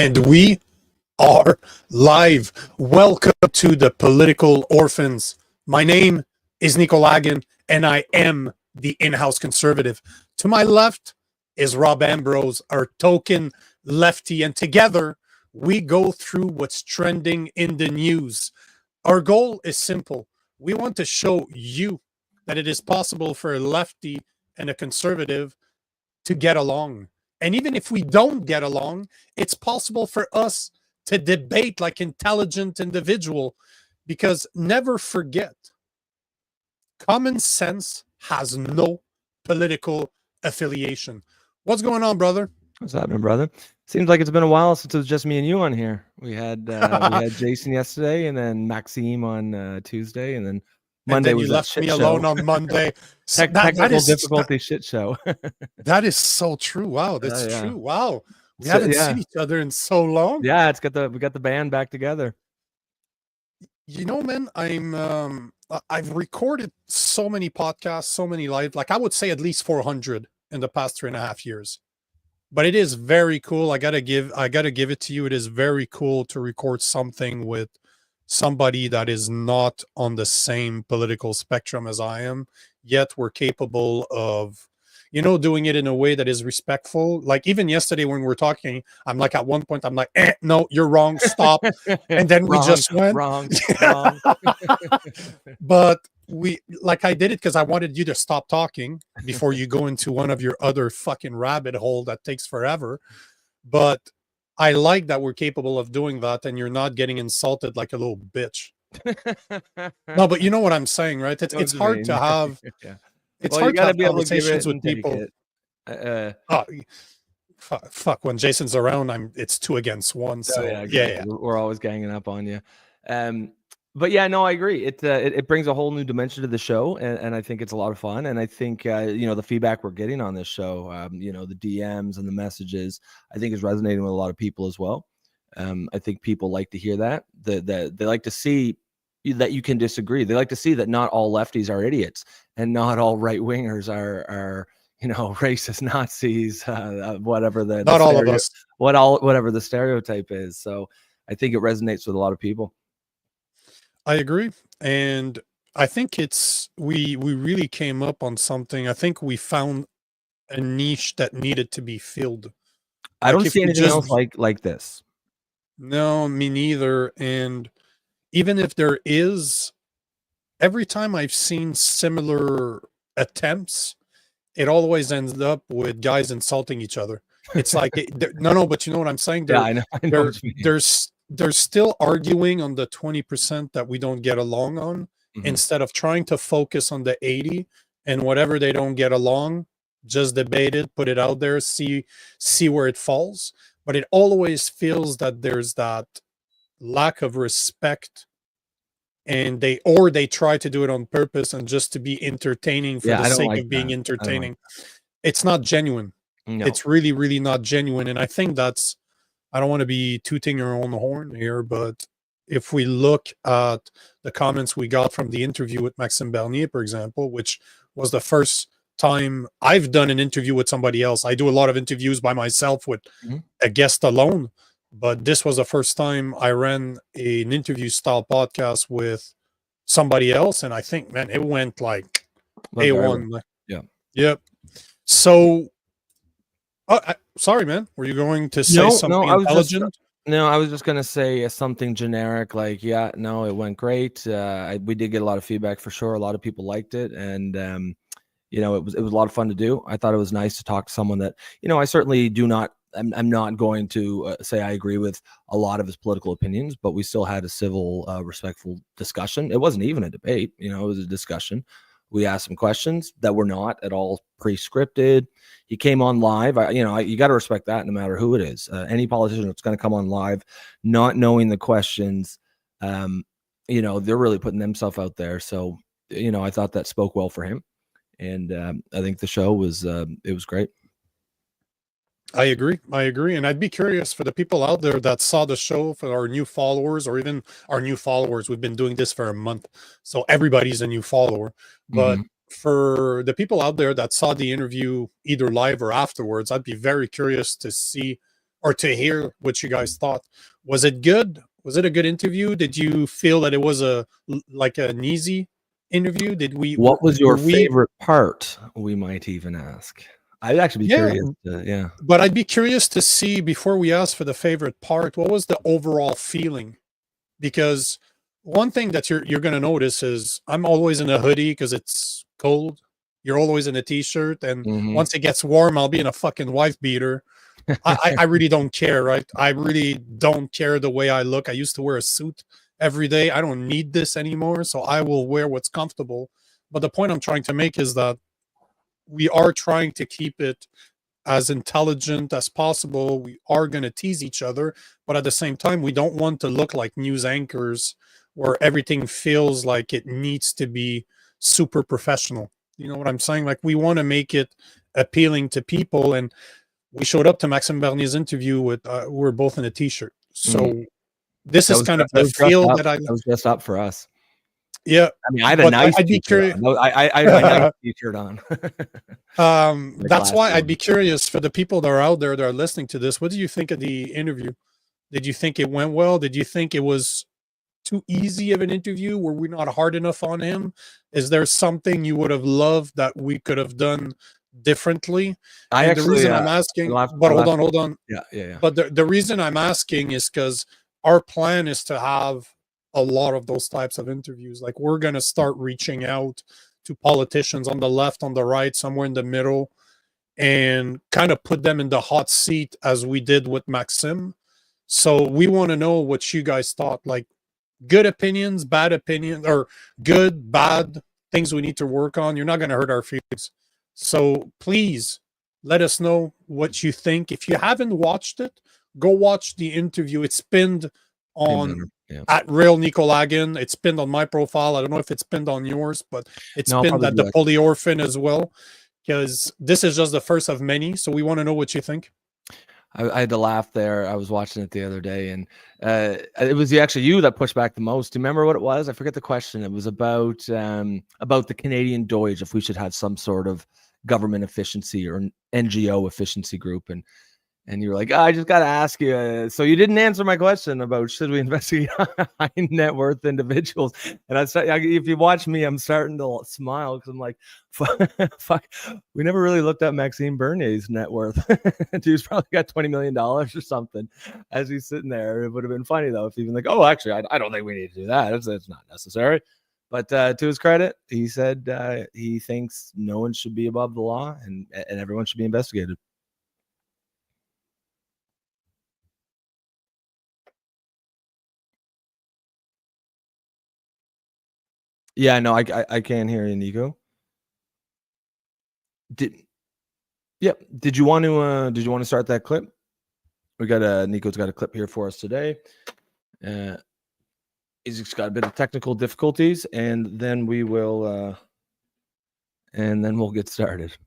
And we are live. Welcome to the Political Orphans. My name is Nico Lagan, and I am the in-house conservative. To my left is Rob Ambrose, our token lefty, and together we go through what's trending in the news. Our goal is simple. We want to show you that it is possible for a lefty and a conservative to get along. And even if we don't get along, it's possible for us to debate like intelligent individual, because never forget, common sense has no political affiliation. What's going on, brother? What's happening, brother? Seems like it's been a while since it was just me and you on here. We had Jason yesterday, and then Maxime on Tuesday, and then Monday and then was you left me show. Alone on Monday. Technical difficulty shit show. That is so true. Wow, that's true. Wow, we haven't seen each other in so long. Yeah, we got the band back together. You know, man, I've recorded so many podcasts, so many live, like I would say at least 400 in the past 3.5 years. But it is very cool. I gotta give it to you. It is very cool to record something with somebody that is not on the same political spectrum as I am, yet we're capable of, doing it in a way that is respectful. Like even yesterday when we were talking, I'm like, at one point, I'm like, no, you're wrong, stop. And then we just went. Wrong. But I did it because I wanted you to stop talking before you go into one of your other fucking rabbit hole that takes forever. But I like that we're capable of doing that and you're not getting insulted like a little bitch. No, but you know what I'm saying, right? It's hard to have. Yeah. It's hard to have conversations with people. Fuck! When Jason's around, it's 2 against 1. So yeah, we're always ganging up on you. But yeah, no, I agree. It brings a whole new dimension to the show, and I think it's a lot of fun. And I think the feedback we're getting on this show, the DMs and the messages, I think is resonating with a lot of people as well. I think people like to hear that they like to see that you can disagree. They like to see that not all lefties are idiots and not all right wingers are racist Nazis, whatever all of us, whatever the stereotype is. So I think it resonates with a lot of people. I agree. And I think we really came up on something. I think we found a niche that needed to be filled. I don't see anything else like this. No, me neither. And even if there is, every time I've seen similar attempts, it always ends up with guys insulting each other. It's like, no, but you know what I'm saying? I know they're still arguing on the 20% that we don't get along on, instead of trying to focus on the 80, and whatever they don't get along, just debate it, put it out there, see where it falls. But it always feels that there's that lack of respect, and they try to do it on purpose and just to be entertaining for the sake of being entertaining. It's not genuine. No. It's really, really not genuine. And I think I don't want to be tooting our own horn here, but if we look at the comments we got from the interview with Maxime Bernier, for example, which was the first time I've done an interview with somebody else. I do a lot of interviews by myself with a guest alone, but this was the first time I ran an interview style podcast with somebody else. And I think, man, it went like A1. Yeah. Yep. So, sorry, man. Were you going to say something intelligent? I was just going to say something generic like, it went great. We did get a lot of feedback for sure. A lot of people liked it. And, it was a lot of fun to do. I thought it was nice to talk to someone that, I certainly I'm not going to say I agree with a lot of his political opinions, but we still had a civil, respectful discussion. It wasn't even a debate, it was a discussion. We asked some questions that were not at all pre-scripted. He came on live. You got to respect that no matter who it is. Any politician that's going to come on live, not knowing the questions, they're really putting themselves out there. So, I thought that spoke well for him. And I think the show was great. I agree. And I'd be curious for the people out there that saw the show, for our new followers, or even our new followers. We've been doing this for a month, so everybody's a new follower. But for the people out there that saw the interview either live or afterwards, I'd be very curious to see or to hear what you guys thought. Was it good? Was it a good interview? Did you feel that it was like an easy interview? Did we What was were your we favorite part? We might even ask. I'd actually be yeah, curious. Yeah. but I'd be curious to see before we ask for the favorite part, what was the overall feeling? Because one thing that you're going to notice is I'm always in a hoodie because it's cold. You're always in a t-shirt, and Mhm. once it gets warm, I'll be in a fucking wife beater. I really don't care, right? I really don't care the way I look. I used to wear a suit every day. I don't need this anymore, so I will wear what's comfortable. But the point I'm trying to make is that we are trying to keep it as intelligent as possible. We are going to tease each other, but at the same time, we don't want to look like news anchors where everything feels like it needs to be super professional. You know what I'm saying? Like, we want to make it appealing to people. And we showed up to Maxime Bernier's interview with, we're both in a t-shirt. Mm. So this That is was kind of that the was dressed feel up. that I, That was dressed up for us. yeah, I mean, I had a but nice I'd be t-shirt curious. on. No, I had my nice t-shirt on. My That's why classy I'd one. be curious for the people that are out there that are listening to this. What do you think of the interview? Did you think it went well? Did you think it was too easy of an interview? Were we not hard enough on him? Is there something you would have loved that we could have done differently? I And the actually, reason I'm asking, but I laughed. hold on. Yeah, yeah, yeah. But the reason I'm asking is because our plan is to have a lot of those types of interviews. Like, we're going to start reaching out to politicians on the left, on the right, somewhere in the middle, and kind of put them in the hot seat as we did with Maxim. So we want to know what you guys thought. Like, good opinions, bad opinions, or good, bad things we need to work on. You're not going to hurt our feelings. So please let us know what you think. If you haven't watched it, go watch the interview. It's pinned Pinned on her. on Yeah. at real Nico Lagan. It's pinned on my profile. I don't know if it's pinned on yours, but it's No, I'll pinned probably at do the that. Poly Orphan as well, because this is just the first of many. So we want to know what you think. I had to laugh there. I was watching it the other day, and it was actually you that pushed back the most. Do you remember what it was? I forget the question. It was about the Canadian Doge, if we should have some sort of government efficiency or an NGO efficiency group, and you were like, oh, I just got to ask you. So you didn't answer my question about should we investigate high net worth individuals. And if you watch me, I'm starting to smile because I'm like, fuck, we never really looked at Maxime Bernier's net worth. Dude's probably got $20 million or something as he's sitting there. It would have been funny, though, if even like, oh, actually, I don't think we need to do that. It's not necessary. But to his credit, he said he thinks no one should be above the law and everyone should be investigated. Yeah, no, I can't hear you, Nico. Yep. Did you want to start that clip? We got Nico's got a clip here for us today. He's just got a bit of technical difficulties, and then we'll get started.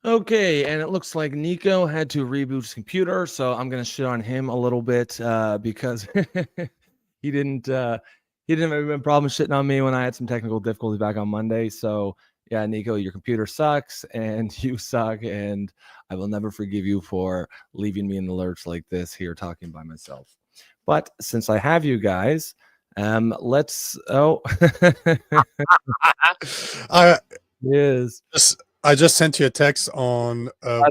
Okay, and it looks like Nico had to reboot his computer, so I'm gonna shit on him a little bit because he didn't have any problem shitting on me when I had some technical difficulties back on Monday. So yeah, Nico, your computer sucks and you suck, and I will never forgive you for leaving me in the lurch like this here talking by myself. But since I have you guys, let's yes. I just sent you a text on. I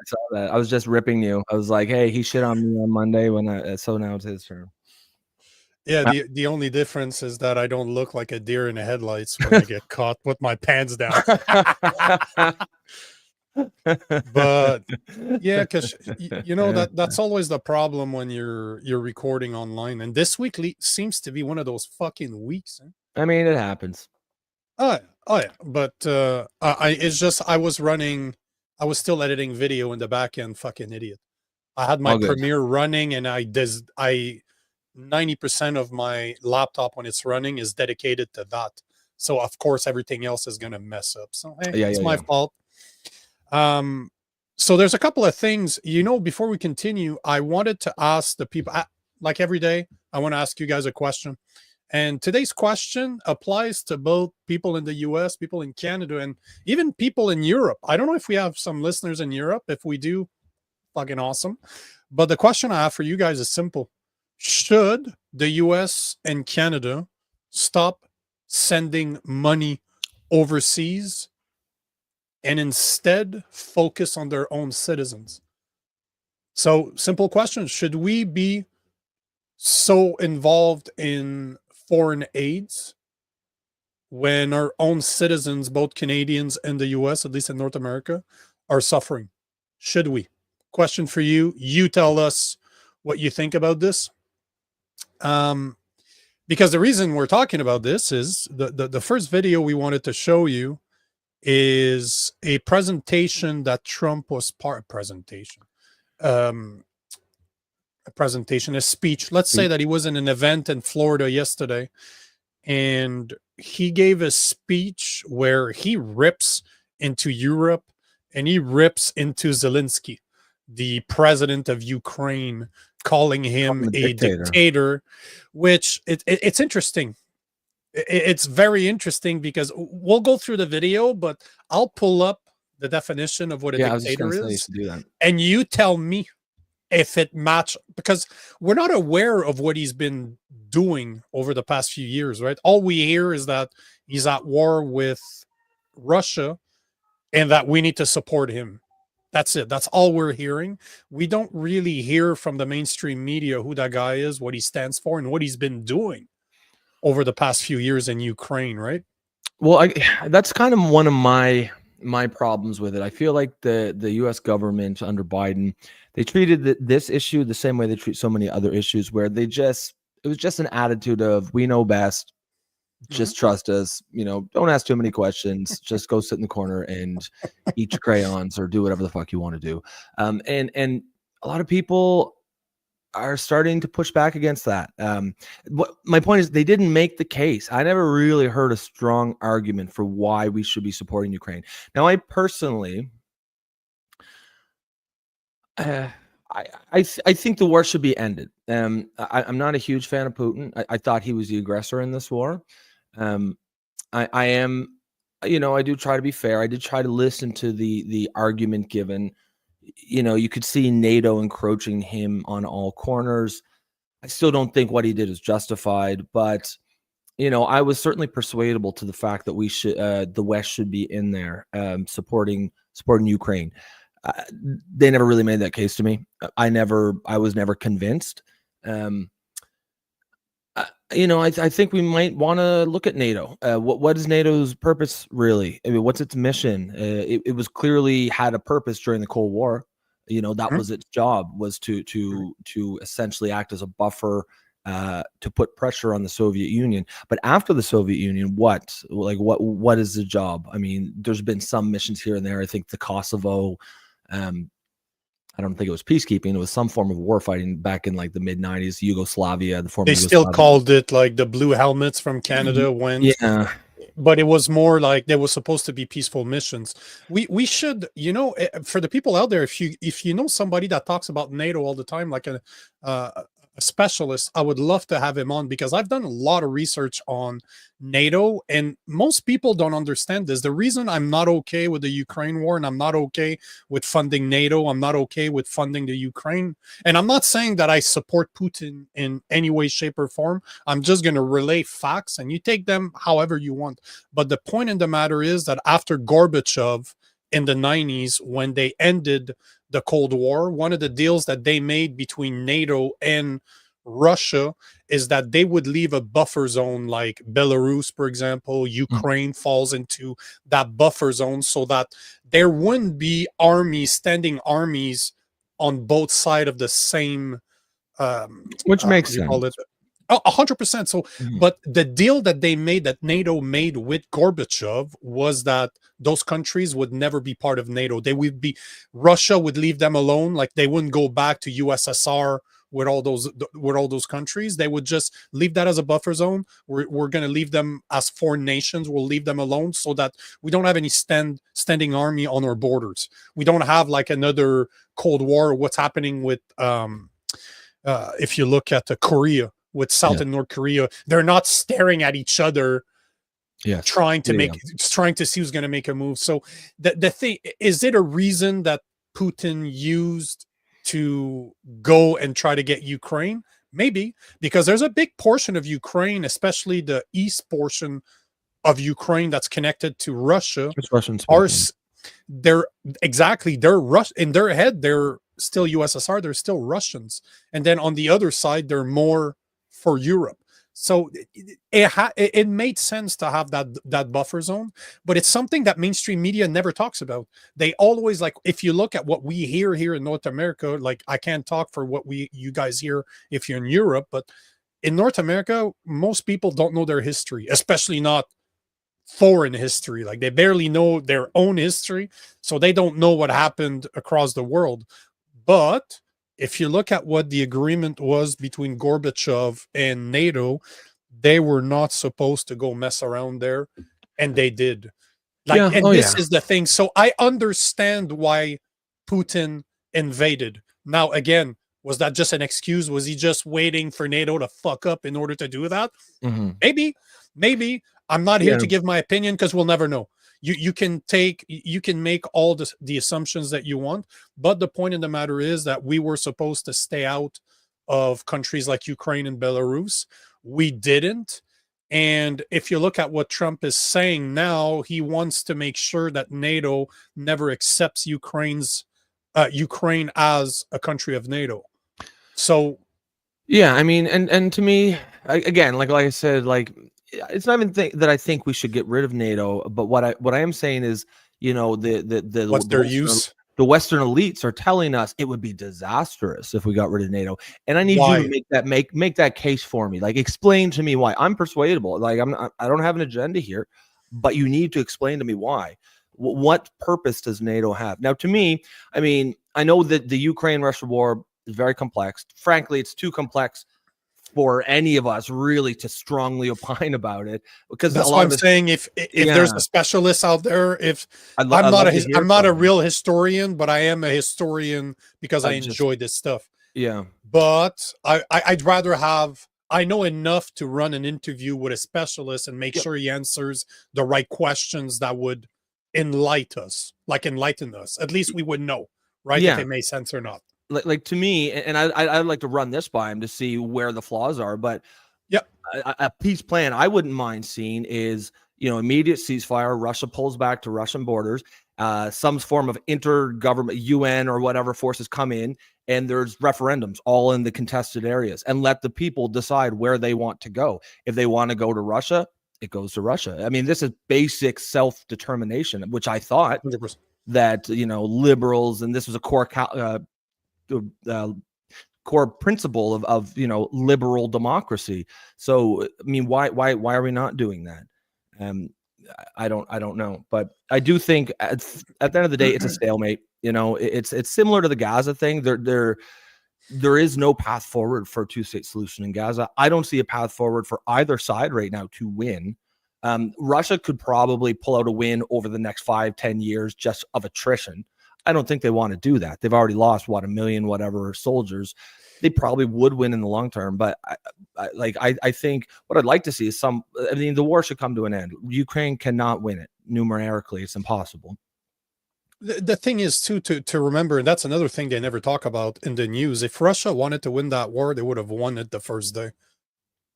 saw that. I was just ripping you. I was like, "Hey, he shit on me on Monday so now it's his turn." Yeah, the only difference is that I don't look like a deer in the headlights when I get caught with my pants down. But yeah, because you know that's always the problem when you're recording online. And this week seems to be one of those fucking weeks. I mean, it happens. Oh yeah, but it's just I was still editing video in the back end. Fucking idiot. I had my Premiere running, and I 90% of my laptop when it's running is dedicated to that. So of course everything else is gonna mess up. So hey, it's my fault. So there's a couple of things, before we continue, I wanted to ask the people, like every day, I want to ask you guys a question. And today's question applies to both people in the US, people in Canada, and even people in Europe. I don't know if we have some listeners in Europe. If we do, fucking awesome. But the question I have for you guys is simple. Should the US and Canada stop sending money overseas and instead focus on their own citizens? So, simple question. Should we be so involved in foreign aids when our own citizens, both Canadians and the US, at least in North America, are suffering? Should we? Question for you. You tell us what you think about this. Because the reason we're talking about this is the first video we wanted to show you is a presentation that Trump was a speech. Let's say that he was in an event in Florida yesterday, and he gave a speech where he rips into Europe and he rips into Zelenskyy, the president of Ukraine, calling him a dictator, which it's interesting. It's very interesting because we'll go through the video, but I'll pull up the definition of what a dictator is, and you tell me if it match, because we're not aware of what he's been doing over the past few years, right? All we hear is that he's at war with Russia and that we need to support him. That's it. That's all we're hearing. We don't really hear from the mainstream media who that guy is, what he stands for, and what he's been doing over the past few years in Ukraine, right? Well, that's kind of one of my problems with it. I feel like the U.S. government under Biden, they treated this issue the same way they treat so many other issues, where it was just an attitude of, we know best, just trust us, don't ask too many questions, just go sit in the corner and eat your crayons or do whatever the fuck you want to do. And a lot of people are starting to push back against that. What my point is, they didn't make the case. I never really heard a strong argument for why we should be supporting Ukraine. Now, I personally, I think the war should be ended. I'm not a huge fan of Putin. I thought he was the aggressor in this war. I am, I do try to be fair. I did try to listen to the argument given. You could see NATO encroaching him on all corners. I still don't think what he did is justified, but I was certainly persuadable to the fact that we should, the West should be in there, supporting Ukraine. They never really made that case to me. I was never convinced. I think we might want to look at NATO. What is NATO's purpose really? I mean, what's its mission? It was clearly had a purpose during the Cold War. That was its job, was to essentially act as a buffer, to put pressure on the Soviet Union. But after the Soviet Union, what is the job? I mean, there's been some missions here and there. I think the Kosovo, I don't think it was peacekeeping. It was some form of war fighting back in like the mid 90s, Yugoslavia, the former. They still called it like the blue helmets from Canada went. Yeah. but it was more like there was supposed to be peaceful missions. We should, for the people out there, if you know somebody that talks about NATO all the time, like a specialist, I would love to have him on, because I've done a lot of research on NATO, and most people don't understand this. The reason I'm not okay with the Ukraine war, and I'm not okay with funding NATO, I'm not okay with funding the Ukraine, and I'm not saying that I support Putin in any way, shape, or form. I'm just going to relay facts, and you take them however you want. But the point in the matter is that after Gorbachev in the 90s, when they ended the Cold War, one of the deals that they made between NATO and Russia is that they would leave a buffer zone, like Belarus, for example. Ukraine falls into that buffer zone, so that there wouldn't be standing armies on both sides of the same, which makes sense. 100%. So, but the deal that they made, that NATO made with Gorbachev, was that those countries would never be part of NATO. Russia would leave them alone. Like, they wouldn't go back to USSR with all those countries. They would just leave that as a buffer zone. We're going to leave them as foreign nations. We'll leave them alone, so that we don't have any standing army on our borders. We don't have like another Cold War. What's happening with, if you look at Korea, with South and North Korea, they're not staring at each other, trying to see who's going to make a move. So the thing is, it a reason that Putin used to go and try to get Ukraine? Maybe, because there's a big portion of Ukraine, especially the east portion of Ukraine, that's connected to Russia. It's Russian. They're in their head, they're still USSR, they're still Russians, and then on the other side, they're more for Europe. So it made sense to have that buffer zone, but it's something that mainstream media never talks about. They always, like, if you look at what we hear here in North America, like, I can't talk for what you guys hear if you're in Europe, but in North America, most people don't know their history, especially not foreign history. Like, they barely know their own history, so they don't know what happened across the world. But if you look at what the agreement was between Gorbachev and NATO, they were not supposed to go mess around there, and they did. This is the thing. So I understand why Putin invaded. Now, again, was that just an excuse? Was he just waiting for NATO to fuck up in order to do that? Maybe. I'm not here to give my opinion, because we'll never know. You can make all the assumptions that you want, but the point in the matter is that we were supposed to stay out of countries like Ukraine and Belarus. We didn't. And if you look at what Trump is saying now, he wants to make sure that NATO never accepts Ukraine as a country of NATO. So yeah, I mean, and to me, again, like I said, like, it's not even that I think we should get rid of NATO, but what I am saying is, what's their use? The Western elites are telling us it would be disastrous if we got rid of NATO, and I need you to make that case for me. Like, explain to me why. I'm persuadable. Like, I don't have an agenda here, but you need to explain to me why. What purpose does NATO have? Now, to me, I mean, I know that the Ukraine-Russia war is very complex. Frankly, it's too complex for any of us really to strongly opine about it, because that's what I'm saying. If there's a specialist out there, I'm not a real historian, but I am a historian because I enjoy this stuff. Yeah. But I'd rather I know enough to run an interview with a specialist and make sure he answers the right questions that would enlighten us. At least we would know, right? If it makes sense or not. Like to me, and I'd like to run this by him to see where the flaws are, but a peace plan I wouldn't mind seeing is, immediate ceasefire, Russia pulls back to Russian borders, some form of intergovernment, UN or whatever forces come in, and there's referendums all in the contested areas, and let the people decide where they want to go. If they want to go to Russia, it goes to Russia. I mean, this is basic self-determination, which I thought 100%. That, liberals, and this was a core principle of liberal democracy. So, I mean, why are we not doing that? I don't know, but I do think at the end of the day, it's a stalemate. It's similar to the Gaza thing. There is no path forward for a two-state solution in Gaza. I don't see a path forward for either side right now to win. Russia could probably pull out a win over the next 5-10 years just of attrition. I don't think they want to do that. They've already lost 1 million whatever soldiers. They probably would win in the long term, but I think what I'd like to see is the war should come to an end. Ukraine cannot win it numerically; it's impossible. The thing is too to remember, and that's another thing they never talk about in the news. If Russia wanted to win that war, they would have won it the first day.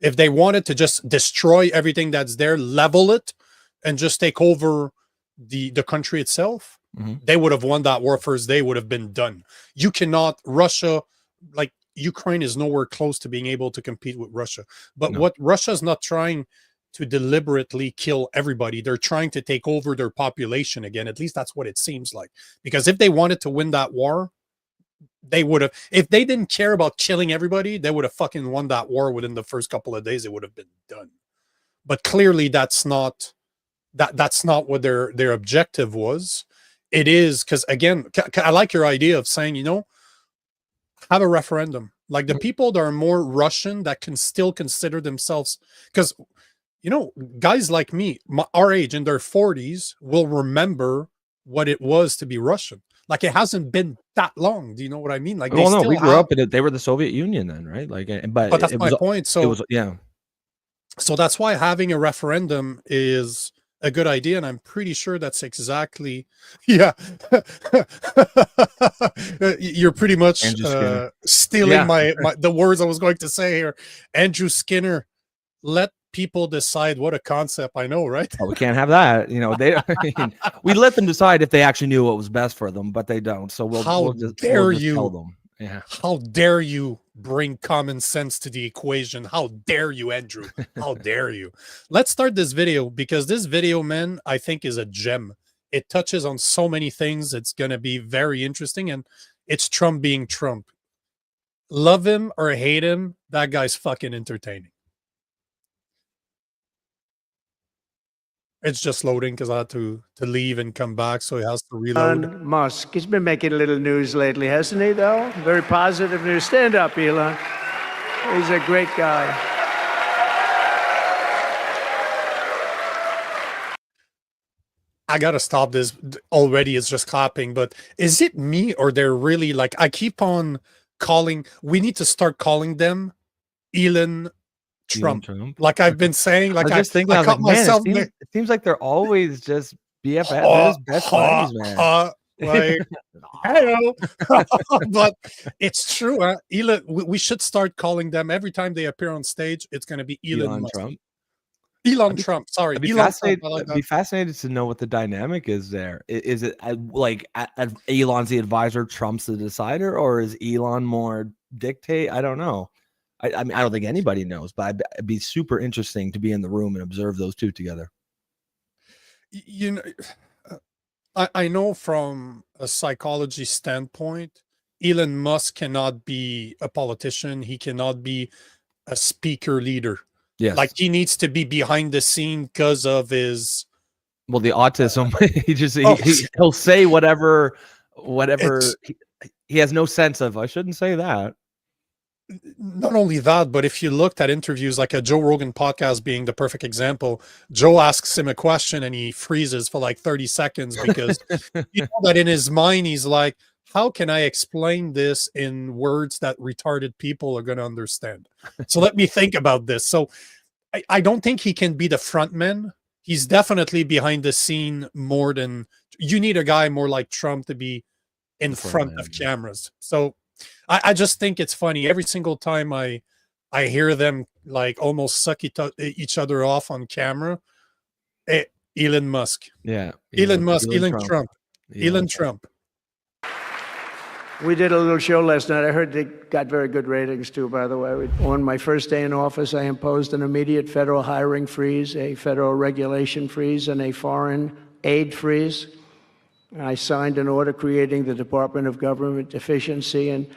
If they wanted to just destroy everything that's there, level it, and just take over the country itself, they would have won that war first day. Would have been done. You cannot Russia like. Ukraine is nowhere close to being able to compete with Russia. But what Russia's not trying to deliberately kill everybody. They're trying to take over their population again. At least that's what it seems like. Because if they wanted to win that war, they would have. If they didn't care about killing everybody, they would have fucking won that war within the first couple of days. It would have been done. But clearly that's not what their objective was. It is because, again, I like your idea of saying, have a referendum. Like the people that are more Russian that can still consider themselves, because guys like me, our age in their 40s will remember what it was to be Russian. Like it hasn't been that long. Do you know what I mean? Like, we grew up in it. They were the Soviet Union then, right? Like, but that's my point. So it was, yeah. So that's why having a referendum is a good idea, and I'm pretty sure that's exactly, yeah. You're pretty much stealing the words I was going to say here. Andrew Skinner, let people decide what a concept. I know, right? Oh, we can't have that. We let them decide if they actually knew what was best for them, but they don't. So we'll just tell them. Yeah. How dare you bring common sense to the equation? How dare you, Andrew? How dare you? Let's start this video because this video, man, I think is a gem. It touches on so many things. It's going to be very interesting. And it's Trump being Trump. Love him or hate him, that guy's fucking entertaining. It's just loading because I had to leave and come back, so he has to reload. Elon Musk, he's been making a little news lately, hasn't he, though? Very positive news. Stand up, Elon. He's a great guy. I gotta stop this already. It's just clapping, but is it me or they're really like, I keep on calling, we need to start calling them Elon Trump. Like I've been saying, like I caught myself. It seems like they're always just BFF, best buddies, man. Like, hello. But it's true. Elon, we should start calling them every time they appear on stage. It's going to be Elon Trump. Elon Trump. Sorry, I'd be fascinated to know what the dynamic is there. Is it like Elon's the advisor, Trump's the decider, or is Elon more dictate? I don't know. I mean, I don't think anybody knows, but it'd be super interesting to be in the room and observe those two together. I know from a psychology standpoint, Elon Musk cannot be a politician. He cannot be a speaker leader. Yes. Like he needs to be behind the scene because of his. Well, the autism, he'll say whatever he has no sense of. I shouldn't say that. Not only that, but if you looked at interviews like a Joe Rogan podcast being the perfect example, Joe asks him a question and he freezes for like 30 seconds because that in his mind, he's like, how can I explain this in words that retarded people are going to understand? So let me think about this. So I don't think he can be the front man. He's definitely behind the scene more than you need a guy more like Trump to be in front of cameras. So I just think it's funny. Every single time I hear them like almost suck each other off on camera. Elon Musk. Yeah. Elon Musk. Elon Trump. Elon Trump. We did a little show last night. I heard they got very good ratings too, by the way. On my first day in office, I imposed an immediate federal hiring freeze, a federal regulation freeze, and a foreign aid freeze. I signed an order creating the Department of Government Efficiency and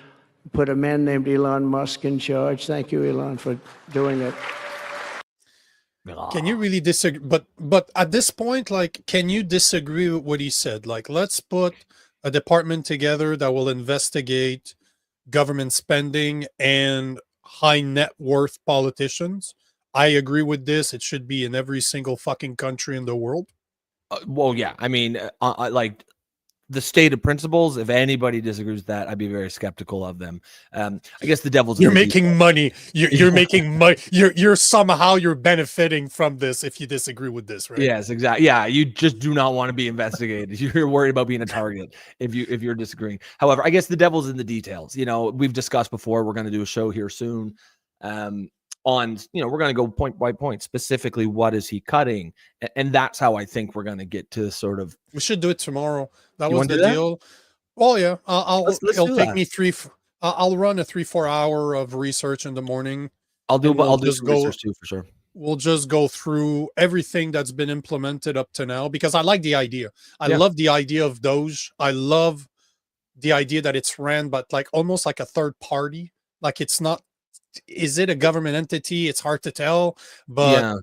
put a man named Elon Musk in charge. Thank you, Elon, for doing it. Can you really disagree? But at this point, like, can you disagree with what he said? Like, let's put a department together that will investigate government spending and high net worth politicians. I agree with this. It should be in every single fucking country in the world. Well, yeah. I mean, like the stated principles. If anybody disagrees with that, I'd be very skeptical of them. I guess the devil's. You're making money. You're making money. You're somehow benefiting from this if you disagree with this, right? Yes, exactly. Yeah, you just do not want to be investigated. You're worried about being a target if you're disagreeing. However, I guess the devil's in the details. We've discussed before. We're going to do a show here soon. On, we're going to go point by point, specifically what is he cutting, and that's how I think we're going to get to sort of. We should do it tomorrow. That was the deal. Well, yeah, it'll take me I'll run a 3-4 hour of research in the morning. I'll do some research too, for sure. We'll just go through everything that's been implemented up to now, because I like the idea. I love the idea of Doge. I love the idea that it's ran, but like almost like a third party. Like it's not. Is it a government entity? It's hard to tell, but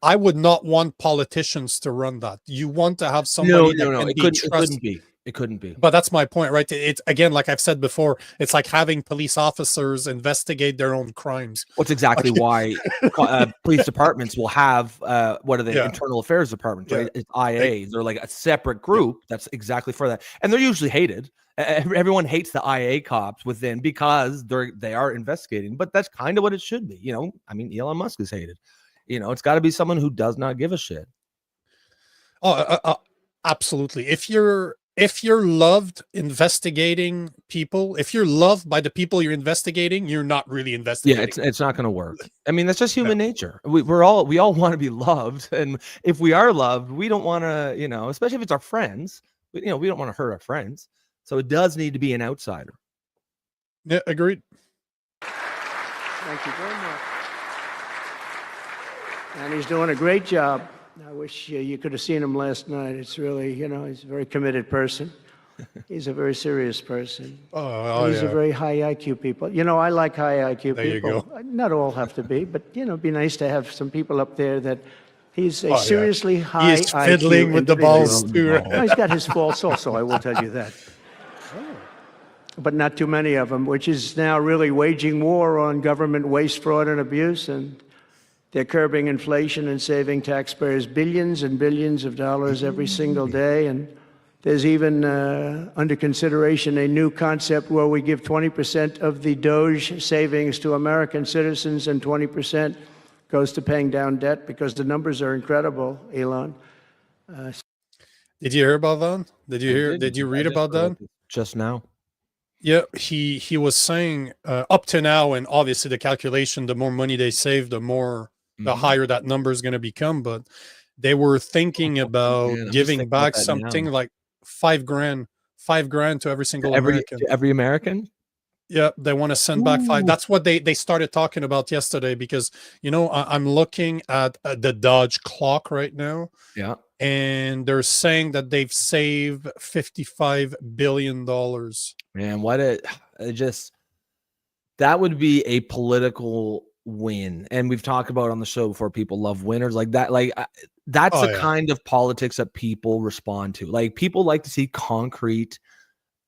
I would not want politicians to run that. You want to have somebody that can be trusted. It couldn't be. But that's my point, right? It's again, like I've said before, it's like having police officers investigate their own crimes. What's exactly why police departments will have what are they? Internal Affairs Departments, right? It's IAs. They're like a separate group that's exactly for that, and they're usually hated. Everyone hates the IA cops within because they are investigating, but that's kind of what it should be. I mean, Elon Musk is hated. It's got to be someone who does not give a shit. Absolutely. If you're loved investigating people, if you're loved by the people you're investigating, you're not really investigating. Yeah, it's not going to work. I mean, that's just human nature. We all want to be loved, and if we are loved, we don't want to, especially if it's our friends. We don't want to hurt our friends. So it does need to be an outsider. Yeah, agreed. Thank you very much. And he's doing a great job. I wish you could have seen him last night. It's really, he's a very committed person. He's a very serious person. He's a very high IQ people. I like high IQ people. There you go. Not all have to be, but, it'd be nice to have some people up there that he's a seriously high IQ. He's fiddling with the balls too. No, he's got his faults also, I will tell you that. But not too many of them, which is now really waging war on government waste, fraud, and abuse. And they're curbing inflation and saving taxpayers billions and billions of dollars every single day. And there's even under consideration a new concept where we give 20% of the Doge savings to American citizens and 20% goes to paying down debt, because the numbers are incredible, Elon. Did you hear about that? Did you read about that? Just now. Yeah, he was saying up to now, and obviously the calculation, the more money they save, the higher that number is going to become. But they were thinking about giving back something like $5,000 to every single American. Every American? Yeah, they want to send back $5,000. That's what they started talking about yesterday, because I'm looking at the Dodge clock right now. Yeah. And they're saying that they've saved $55 billion. Man, that would be a political win. And we've talked about on the show before, people love winners like that. Like that's the kind of politics that people respond to. Like people like to see concrete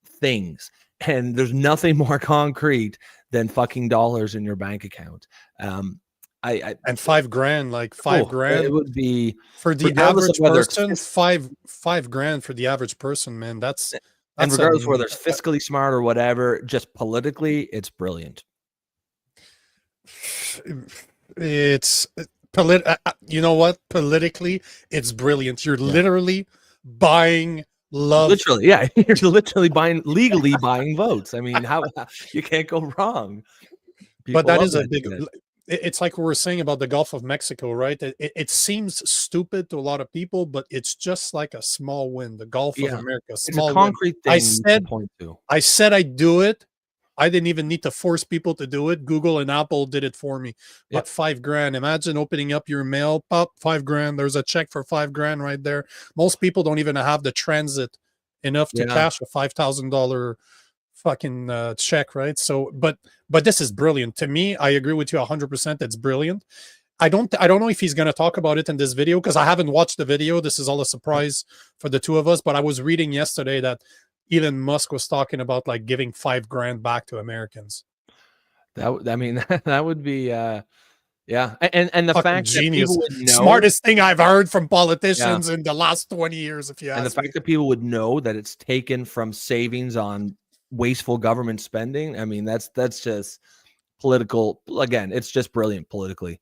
things, and there's nothing more concrete than fucking dollars in your bank account. And $5,000, like $5,000, it would be for the average person. $5,000 for the average person, man. That's and regardless of whether it's fiscally smart or whatever, just politically, it's brilliant. It's you know what? Politically, it's brilliant. You're literally buying love. Literally, yeah. You're literally legally buying votes. I mean, how you can't go wrong. But that is a big. It's like we were saying about the Gulf of Mexico, right? It seems stupid to a lot of people, but it's just like a small win. The Gulf of America, small it's a concrete win. thing. I said I'd do it. I didn't even need to force people to do it. Google and Apple did it for me. But $5,000. Imagine opening up your mail, pop, $5,000. There's a check for $5,000 right there. Most people don't even have the transit enough to cash a $5,000 fucking check, right? So, but this is brilliant to me. I agree with you 100%. It's brilliant. I don't know if he's going to talk about it in this video, because I haven't watched the video. This is all a surprise for the two of us. But I was reading yesterday that Elon Musk was talking about like giving $5,000 back to Americans. That would be Yeah, and the Fucking fact that genius. people would know, Smartest thing I've heard from politicians in the last 20 years, if you and the ask me. fact that people would know that it's taken from savings on wasteful government spending. I mean, that's just political. Again, it's just brilliant politically.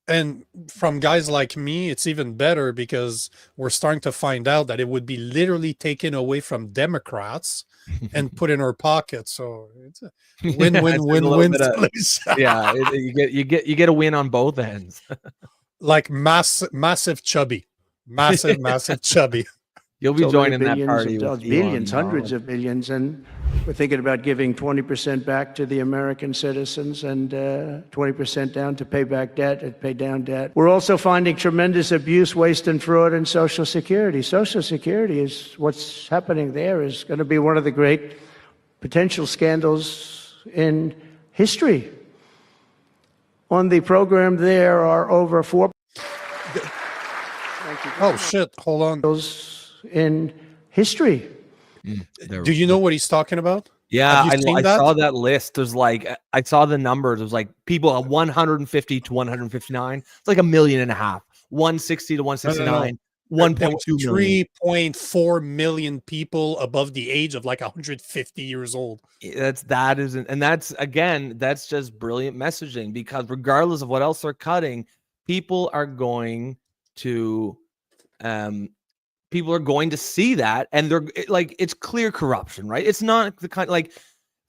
And from guys like me, it's even better because we're starting to find out that it would be literally taken away from Democrats and put in our pockets. So it's a win-win-win-win solution. Yeah, you get a win on both ends. Like massive chubby. Massive chubby. You'll be So joining many that party billions, with billions, Elon, hundreds of billions, and we're thinking about giving 20% back to the American citizens and 20% down to pay back debt and pay down debt. We're also finding tremendous abuse, waste, and fraud in Social Security. Social Security is what's happening there is going to be one of the great potential scandals in history. On the program, there are over 4. Oh shit! Hold on. In history. Do you know what he's talking about? Yeah, I that? saw that list. There's like, I saw the numbers. It was like people at 150 to 159. It's like 1.5 million. 160 to 169. 1.2 million. 3.4 million people above the age of like 150 years old. That's just brilliant messaging, because regardless of what else they're cutting, people are going to see that, and they're like, it's clear corruption, right? It's not the kind, like,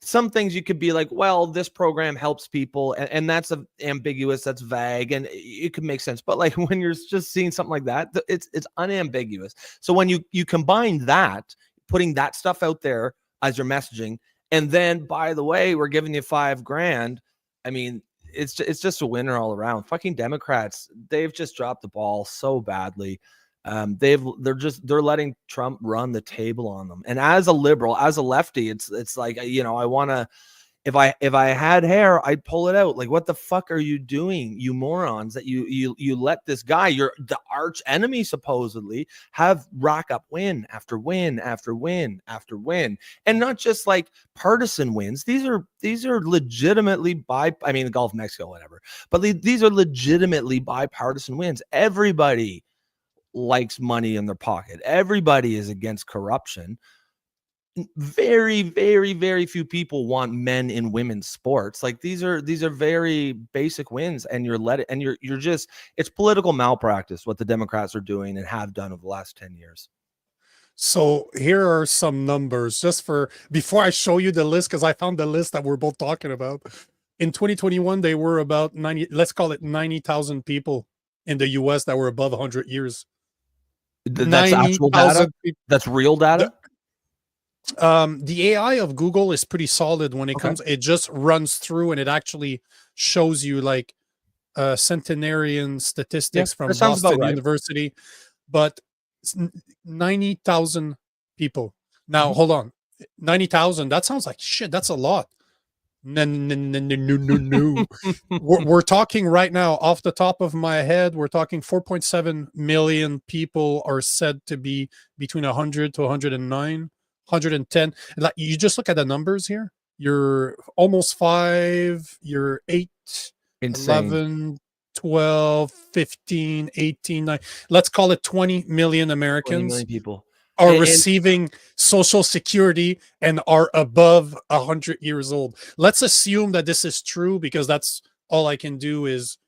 some things you could be like, well, this program helps people, and that's ambiguous, that's vague, and it could make sense. But like when you're just seeing something like that, it's unambiguous. So when you combine that, putting that stuff out there as your messaging, and then, by the way, we're giving you $5,000. I mean, it's just a winner all around. Fucking Democrats, they've just dropped the ball so badly. They're letting Trump run the table on them. And as a liberal, as a lefty, it's like, I want to, if I had hair, I'd pull it out. Like, what the fuck are you doing, you morons, that you let this guy, you're the arch enemy, supposedly, have rack up win after win after win after win, and not just like partisan wins. These are legitimately the Gulf of Mexico, whatever, but these are legitimately bipartisan wins. Everybody likes money in their pocket. Everybody is against corruption. Very, very, very few people want men in women's sports. Like, these are very basic wins, and you're just, it's political malpractice what the Democrats are doing and have done over the last 10 years. So here are some numbers before I show you the list, because I found the list that we're both talking about. In 2021, they were about 90,000 people in the US that were above 100 years. That's actual data? That's real data? The AI of Google is pretty solid when it comes. It just runs through and it actually shows you like centenarian statistics from Boston University. But 90,000 people. Now, hold on. 90,000, that sounds like shit. That's a lot. No. We're talking right now, off the top of my head, we're talking 4.7 million people are said to be between 100 to 109, 110. Like, you just look at the numbers here. You're almost 5, you're 8, insane. 11, 12, 15, 18, 9. Let's call it 20 million Americans. 20 million people are receiving Social Security and are above 100 years old. Let's assume that this is true, because that's all I can do is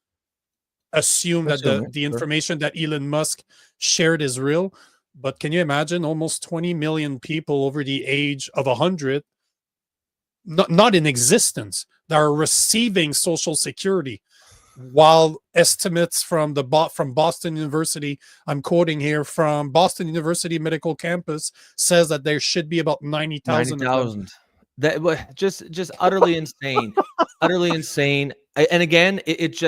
assume that the information that Elon Musk shared is real. But can you imagine almost 20 million people over the age of 100, not in existence, that are receiving Social Security? While estimates from Boston University, I'm quoting here from Boston University Medical Campus, says that there should be about 90,000. That was just utterly insane, utterly insane. And again, it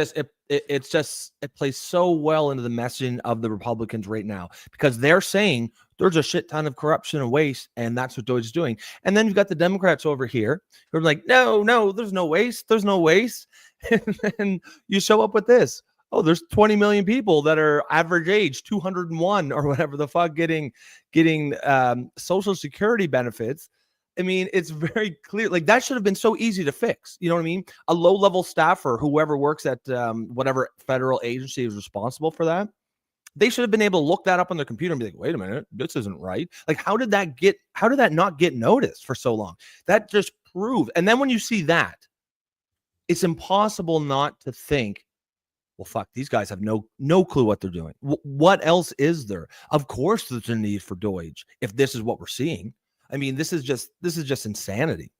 plays so well into the messaging of the Republicans right now, because they're saying there's a shit ton of corruption and waste, and that's what Deutsch is doing. And then you've got the Democrats over here who are like, no, there's no waste, there's no waste. And then you show up with this. Oh, there's 20 million people that are average age 201 or whatever the fuck getting Social Security benefits. I mean, it's very clear. Like that should have been so easy to fix. You know what I mean? A low-level staffer, whoever works at whatever federal agency is responsible for that, they should have been able to look that up on their computer and be like, wait a minute, this isn't right. Like, how did that not get noticed for so long? That just proved. And then when you see that, it's impossible not to think, well, fuck, these guys have no clue what they're doing. What else is there? Of course, there's a need for Doge if this is what we're seeing. I mean, this is just insanity.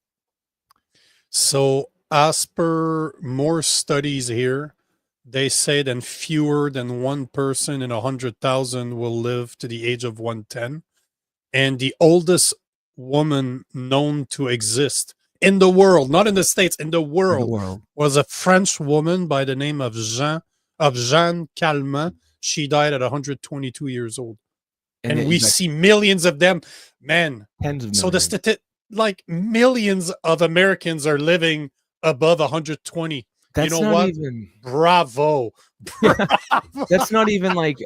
So, as per more studies here, they say that fewer than one person in 100,000 will live to the age of 110, and the oldest woman known to exist in the world, not in the States, in the world, was a French woman by the name of Jeanne Calment. She died at 122 years old. And we see millions of them, man. Tens of millions. So like millions of Americans are living above 120. That's you know not what? Even Bravo. That's not even like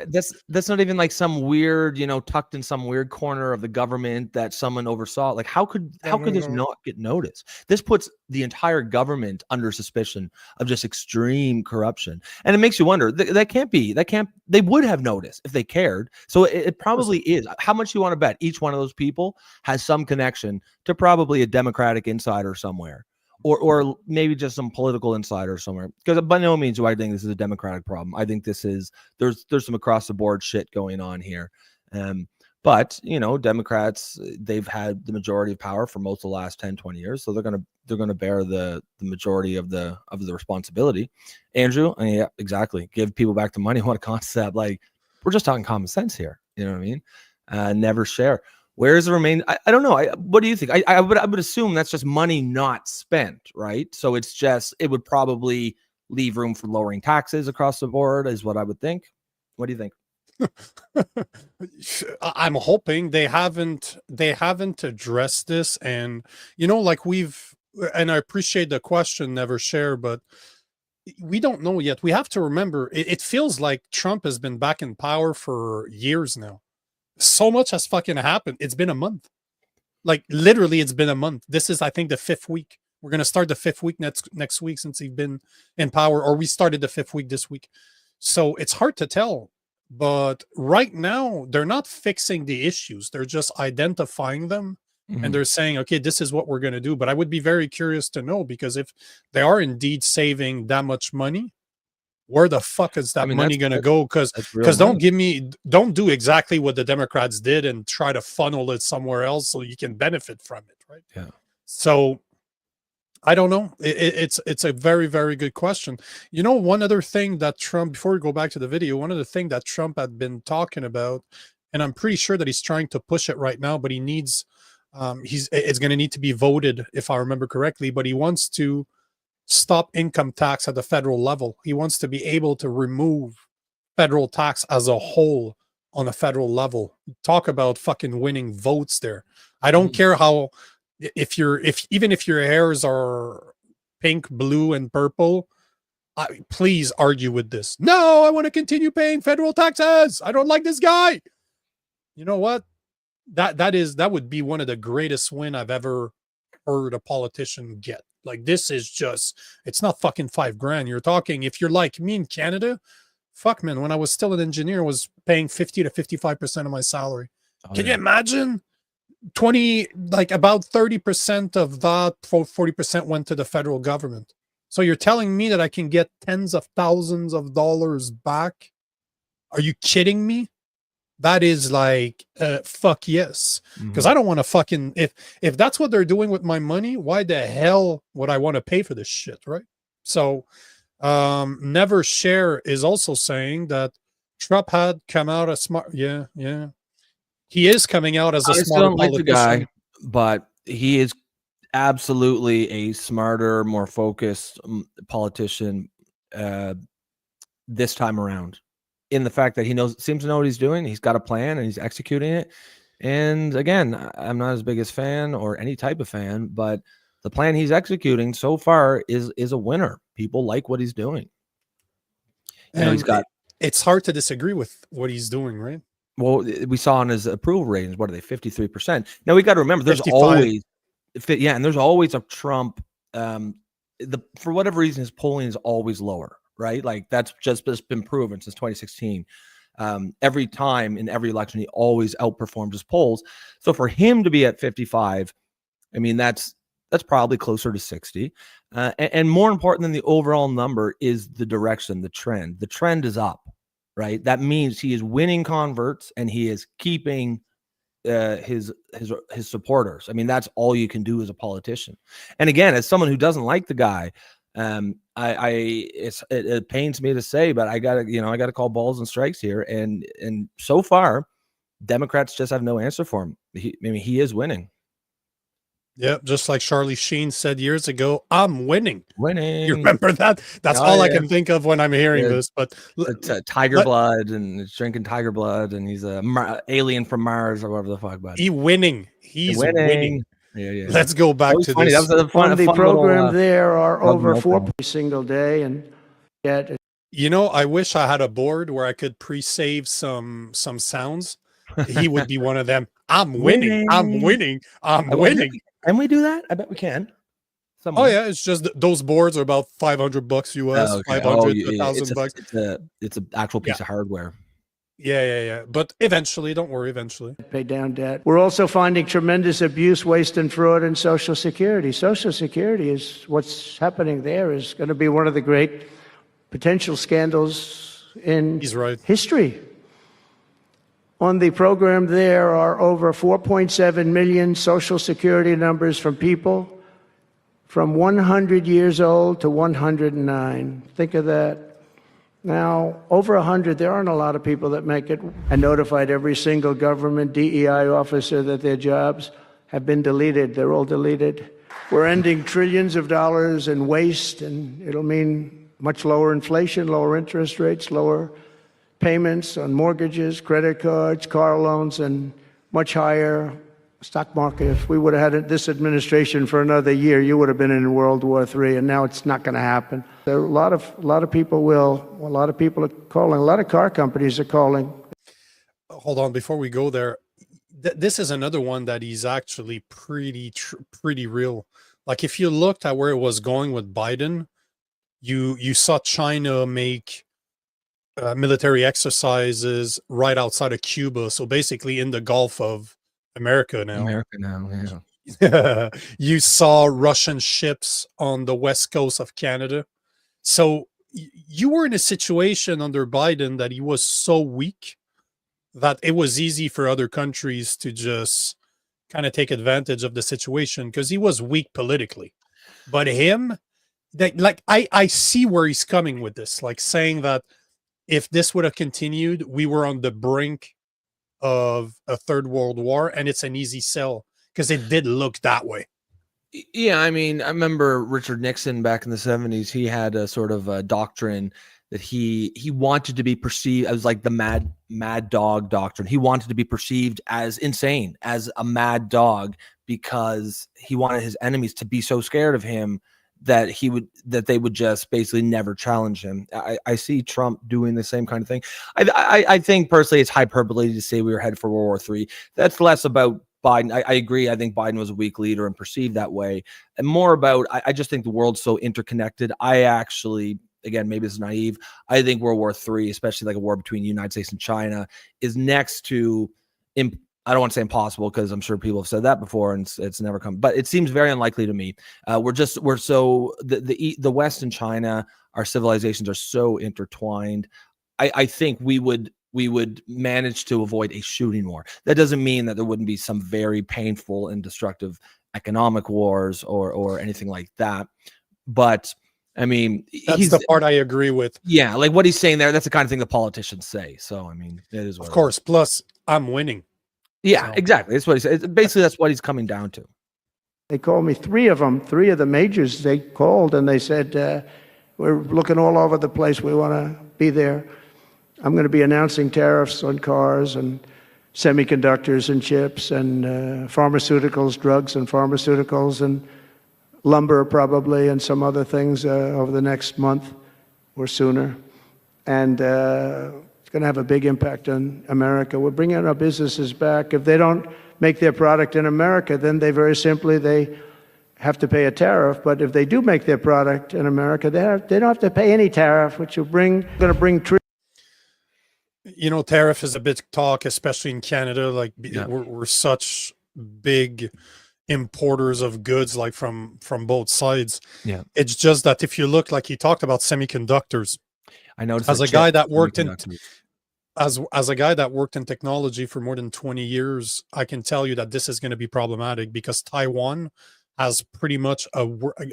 that's not even like some weird, tucked in some weird corner of the government that someone oversaw. Like how could this not get noticed? This puts the entire government under suspicion of just extreme corruption. And it makes you wonder, they would have noticed if they cared. So it probably is. How much you want to bet each one of those people has some connection to probably a Democratic insider somewhere. Or maybe just some political insider somewhere. Because by no means do I think this is a Democratic problem. I think there's some across the board shit going on here. But Democrats, they've had the majority of power for most of the last 10, 20 years. So they're gonna bear the majority of the responsibility. Andrew, yeah, exactly. Give people back the money. What a concept. Like, we're just talking common sense here. You know what I mean? Never share. Where's the remaining? I don't know. What do you think? I would assume that's just money not spent, right? So it would probably leave room for lowering taxes across the board, is what I would think. What do you think? I'm hoping they haven't addressed this, and like and I appreciate the question, never share, but we don't know yet. We have to remember, it feels like Trump has been back in power for years now. So much has fucking happened. It's been a month. Like literally it's been a month. This is, I think, the 5th week. We're going to start the 5th week next week since he's been in power, or we started the 5th week this week. So it's hard to tell, but right now they're not fixing the issues. They're just identifying them. Mm-hmm. And they're saying, okay, this is what we're going to do. But I would be very curious to know, because if they are indeed saving that much money, where the fuck is that money going to go? Because don't do exactly what the Democrats did and try to funnel it somewhere else so you can benefit from it, right? Yeah. So I don't know. It's a very, very good question. One other thing that Trump, before we go back to the video, one of the things that Trump had been talking about, and I'm pretty sure that he's trying to push it right now, but he needs, it's going to need to be voted, if I remember correctly, but he wants to stop income tax at the federal level. He wants to be able to remove federal tax as a whole on a federal level. Talk about fucking winning votes there. I don't care how, even if your hairs are pink, blue, and purple, please argue with this. No, I want to continue paying federal taxes. I don't like this guy. You know what? That would be one of the greatest win I've ever heard a politician get. Like, this is just, it's not fucking $5,000. You're talking, if you're like me in Canada, fuck, man, when I was still an engineer, I was paying 50 to 55% of my salary. Can you imagine? About 30% of that, 40% went to the federal government. So you're telling me that I can get tens of thousands of dollars back? Are you kidding me? That is like, fuck yes. Because I don't want to fucking, if that's what they're doing with my money, why the hell would I want to pay for this shit, right? So Never Share is also saying that Trump had come out as smart. Yeah. He is coming out as a smart politician. Like the guy, but he is absolutely a smarter, more focused politician this time around. In the fact that he seems to know what he's doing. He's got a plan and he's executing it. And again, I'm not his biggest fan or any type of fan, but the plan he's executing so far is a winner. People like what he's doing. It's hard to disagree with what he's doing, right? Well, we saw on his approval ratings, what are they, 53%? Now we got to remember, there's 55. always, and there's always a Trump. For whatever reason, his polling is always lower, right? Like that's just been proven since 2016. Every time in every election, he always outperformed his polls. So for him to be at 55, I mean, that's probably closer to 60. And more important than the overall number is the direction, the trend. The trend is up. Right, that means he is winning converts and he is keeping his supporters. I mean, that's all you can do as a politician. And again, as someone who doesn't like the guy, it pains me to say, but I gotta call balls and strikes here. And so far, Democrats just have no answer for him. He is winning. Yeah, just like Charlie Sheen said years ago, I'm winning. Winning. You remember that? That's all I can think of when I'm hearing this. But it's tiger blood, and it's drinking tiger blood, and he's a alien from Mars or whatever the fuck. Buddy. He's winning. Yeah. Let's go back to funny. this. That was On the program, little, there are over 4 single day, and yet. I wish I had a board where I could pre-save some sounds. He would be one of them. I'm winning. I'm winning. I'm winning. Can we do that? I bet we can. Oh yeah, it's just those boards are about $500 US, oh, okay. 500 to $1,000. It's an actual piece of hardware. Yeah. But eventually, don't worry. Eventually, pay down debt. We're also finding tremendous abuse, waste, and fraud in Social Security. Social Security is what's happening there is going to be one of the great potential scandals in history. On the program, there are over 4.7 million Social Security numbers from people from 100 years old to 109. Think of that. Now, over 100, there aren't a lot of people that make it. I notified every single government DEI officer that their jobs have been deleted. They're all deleted. We're ending trillions of dollars in waste, and it'll mean much lower inflation, lower interest rates, lower payments on mortgages, credit cards, car loans, and much higher stock market. If we would have had this administration for another year, you would have been in World War III, and now it's not going to happen. There are a lot of people are calling. A lot of car companies are calling. Hold on, before we go there, this is another one that is actually pretty real. Like if you looked at where it was going with Biden, you saw China make military exercises right outside of Cuba, so basically in the Gulf of America now. Yeah. You saw Russian ships on the west coast of Canada. So you were in a situation under Biden that he was so weak that it was easy for other countries to just kind of take advantage of the situation because he was weak politically. But him, I see where he's coming with this, like saying that if this would have continued, we were on the brink of a third world war, and it's an easy sell because it did look that way. Yeah, I mean, I remember Richard Nixon back in the 70s. He had a sort of a doctrine that he wanted to be perceived as like the mad dog doctrine. He wanted to be perceived as insane, as a mad dog, because he wanted his enemies to be so scared of him that they would just basically never challenge him. I see Trump doing the same kind of thing. I think personally it's hyperbole to say we were headed for World War III. That's less about Biden. I agree. I think Biden was a weak leader and perceived that way. And more about, I just think the world's so interconnected. I actually, again, maybe this is naive, I think World War III, especially like a war between the United States and China, is next to I don't want to say impossible because I'm sure people have said that before and it's never come, but it seems very unlikely to me. We're so the West and China, our civilizations are so intertwined. I think we would manage to avoid a shooting war. That doesn't mean that there wouldn't be some very painful and destructive economic wars or anything like that. But I mean, that's the part I agree with. Yeah, like what he's saying there, that's the kind of thing the politicians say. So I mean, it is what of course. Plus, I'm winning. Yeah, so. Exactly. That's what he said. Basically, that's what he's coming down to. They called me, three of the majors, they called and they said, we're looking all over the place. We want to be there. I'm going to be announcing tariffs on cars and semiconductors and chips and pharmaceuticals, drugs and pharmaceuticals and lumber probably and some other things over the next month or sooner. And going to have a big impact on America. We're bringing our businesses back. If they don't make their product in America, then they have to pay a tariff. But if they do make their product in America, they don't have to pay any tariff, which will going to bring. Tariff is a big talk, especially in Canada. Like we're such big importers of goods, like from both sides. Yeah, it's just that if you look, like he talked about semiconductors. I noticed as a guy that worked in as a guy that worked in technology for more than 20 years, I can tell you that this is going to be problematic because Taiwan has pretty much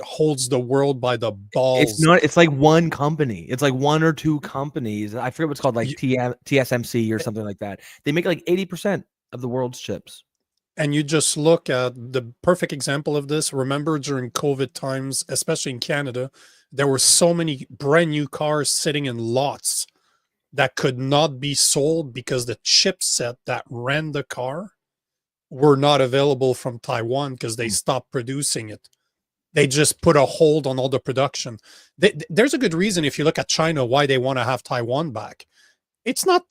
holds the world by the balls. It's like one company. It's like one or two companies. I forget what's called, like TSMC or something like that. They make like 80% of the world's chips. And you just look at the perfect example of this. Remember during COVID times, especially in Canada, there were so many brand new cars sitting in lots that could not be sold because the chipset that ran the car were not available from Taiwan because they stopped producing it. They just put a hold on all the production. There's a good reason, if you look at China, why they want to have Taiwan back. It's not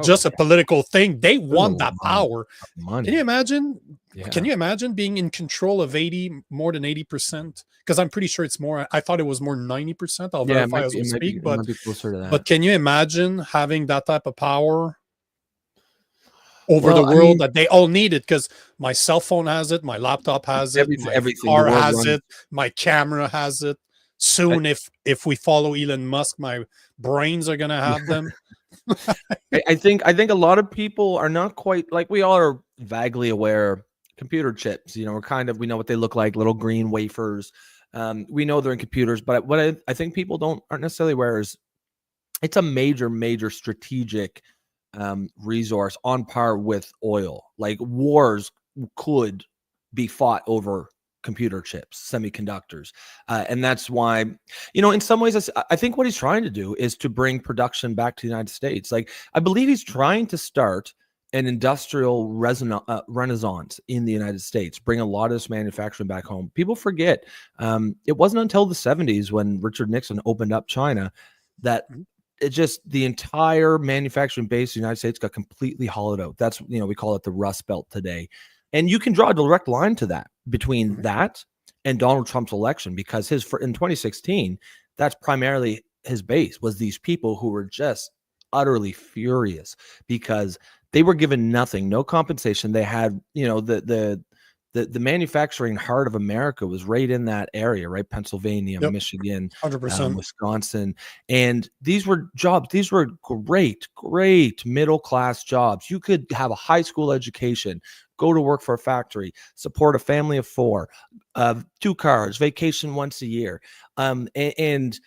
just a political thing. They want that power. Money. Can you imagine? Yeah. Can you imagine being in control of more than 80%? Because I'm pretty sure it's more. I thought it was more than 90%. I'll verify as we speak. But can you imagine having that type of power over the world that they all need it? Because my cell phone has it, my laptop has it, my car has it, my camera has it. Soon, if we follow Elon Musk, my brains are gonna have them. I think a lot of people are not quite, like, we all are vaguely aware computer chips, we know what they look like, little green wafers. We know they're in computers, but what I think people aren't necessarily aware is it's a major strategic resource on par with oil. Like, wars could be fought over computer chips, semiconductors. And that's why, in some ways, I think what he's trying to do is to bring production back to the United States. Like, I believe he's trying to start an industrial renaissance in the United States, bring a lot of this manufacturing back home. People forget, it wasn't until the 70s when Richard Nixon opened up China that the entire manufacturing base of the United States got completely hollowed out. That's, we call it the Rust Belt today. And you can draw a direct line to that between that and Donald Trump's election, because in 2016, that's primarily his base, was these people who were just utterly furious because they were given nothing, no compensation. They had, the manufacturing heart of America was right in that area, right? Pennsylvania, Michigan, 100%. Wisconsin. And these were jobs. These were great middle-class jobs. You could have a high school education, go to work for a factory, support a family of 4, 2 cars, vacation once a year. And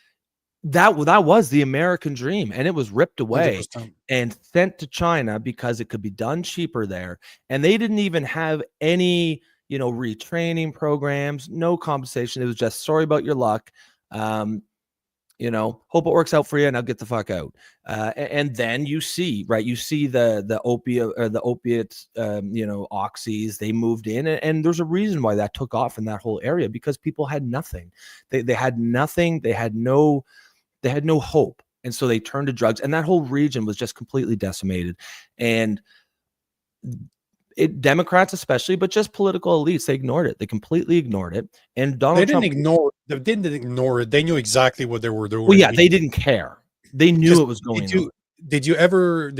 that was the American dream, and it was ripped away 100%. And sent to China because it could be done cheaper there. And they didn't even have any, retraining programs, no compensation. It was just, sorry about your luck. Hope it works out for you, and I'll get the fuck out. And then you see the opiates, oxys, they moved in, and there's a reason why that took off in that whole area, because people had nothing. They had nothing. They had no hope. And so they turned to drugs, and that whole region was just completely decimated. And Democrats especially, but just political elites, they ignored it. They completely ignored it. And Donald Trump, they didn't ignore it. They knew exactly what they were doing. Well, yeah, they didn't care. They knew it was going on. Did you ever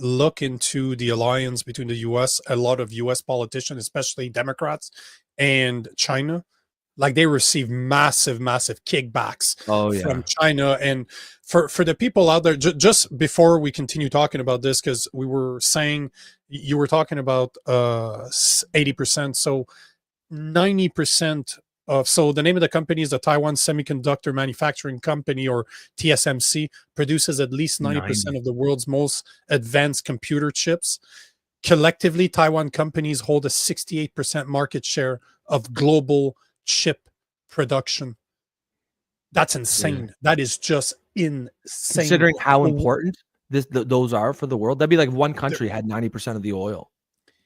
look into the alliance between the U.S., a lot of U.S. politicians, especially Democrats, and China? Like, they receive massive kickbacks from China. And for the people out there, just before we continue talking about this, because we were saying, you were talking about 80%, so 90% of, so the name of the company is the Taiwan Semiconductor Manufacturing Company, or TSMC, produces at least 90% of the world's most advanced computer chips. Collectively, Taiwan companies hold a 68% market share of global chip production. That's insane. Yeah. That is just insane. Considering how important those are for the world. That'd be like if one country had 90% of the oil.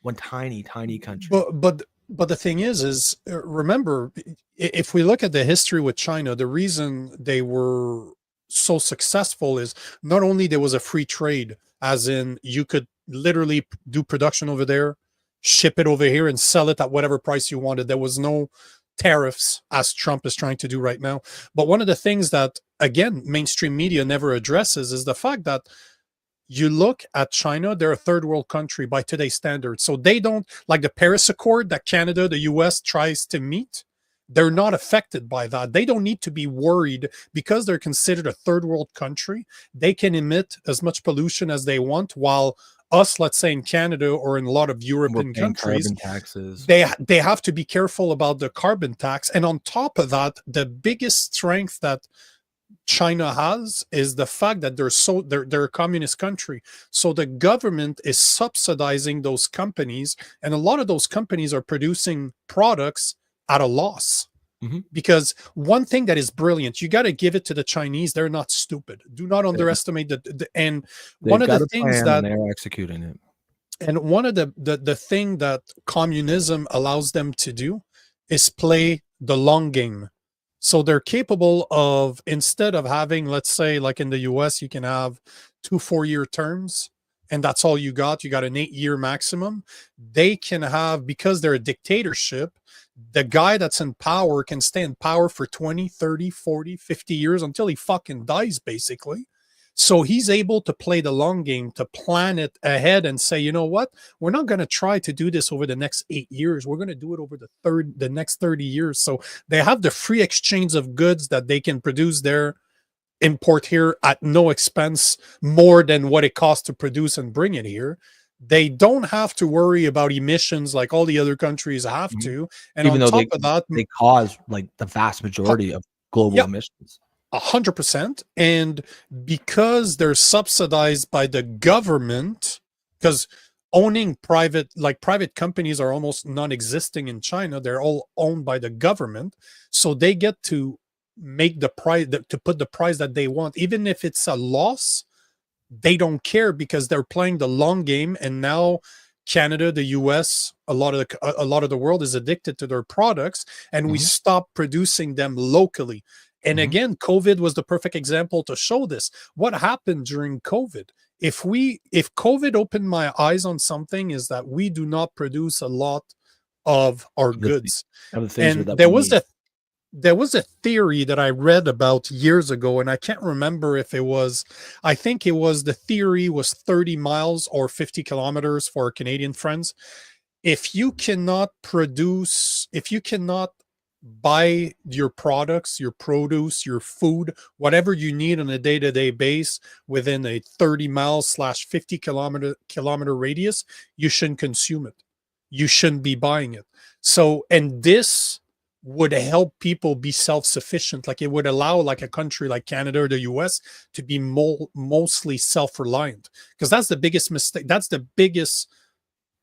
One tiny country. But the thing is remember, if we look at the history with China, the reason they were so successful is not only there was a free trade, as in you could literally do production over there, ship it over here, and sell it at whatever price you wanted. There was no tariffs, as Trump is trying to do right now. But one of the things that, again, mainstream media never addresses is the fact that you look at China, they're a third world country by today's standards. So they don't, like the Paris Accord that Canada, the US tries to meet, they're not affected by that. They don't need to be worried because they're considered a third world country. They can emit as much pollution as they want, while us, let's say in Canada or in a lot of European countries, carbon taxes. They have to be careful about the carbon tax. And on top of that, the biggest strength that China has is the fact that they're a communist country. So the government is subsidizing those companies, and a lot of those companies are producing products at a loss. Because one thing that is brilliant, you got to give it to the Chinese, they're not stupid. Do not underestimate and one of the things that they're executing it. And one of the thing that communism allows them to do is play the long game. So they're capable of, instead of having, let's say, like in the US, you can have 2 4-year terms, and that's all you got an 8-year maximum. They can have, because they're a dictatorship, the guy that's in power can stay in power for 20, 30, 40, 50 years until he fucking dies, basically. So he's able to play the long game, to plan it ahead and say, you know what, we're not going to try to do this over the next 8 years. We're going to do it over the next 30 years. So they have the free exchange of goods that they can produce there, import here at no expense more than what it costs to produce and bring it here. They don't have to worry about emissions like all the other countries have to. And even on top of that, they cause like the vast majority of global emissions. 100%. And because they're subsidized by the government, because owning private companies are almost non-existing in China, they're all owned by the government. So they get to make the price, to put the price that they want, even if it's a loss. They don't care because they're playing the long game. And now Canada, the US, a lot of the world is addicted to their products, and we stop producing them locally. And again, COVID was the perfect example to show this. What happened during COVID? If COVID opened my eyes on something, is that we do not produce a lot of our goods. And there was a theory that I read about years ago, and I can't remember if it was, I think it was, the theory was 30 miles or 50 kilometers for our Canadian friends. If you cannot buy your products, your produce, your food, whatever you need on a day-to-day base within a 30 miles / 50 kilometer radius, you shouldn't consume it. You shouldn't be buying it. So, and this would help people be self-sufficient. Like, it would allow like a country like Canada or the US to be mostly self-reliant, because that's the biggest mistake. That's the biggest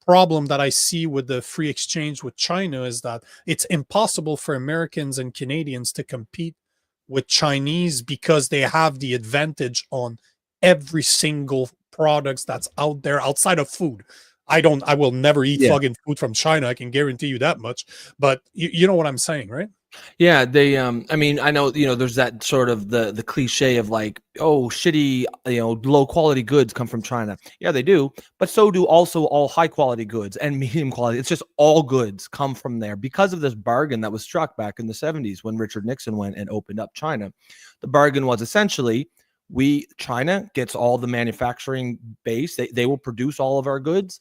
problem that I see with the free exchange with China, is that it's impossible for Americans and Canadians to compete with Chinese because they have the advantage on every single products that's out there outside of food. I will never eat fucking food from China. I can guarantee you that much. But you know what I'm saying, right? Yeah, they I mean, I know, there's that sort of the cliche of like, oh, shitty, low quality goods come from China. Yeah, they do, but so do also all high quality goods and medium quality. It's just all goods come from there because of this bargain that was struck back in the 70s when Richard Nixon went and opened up China. The bargain was essentially, China gets all the manufacturing base. They will produce all of our goods.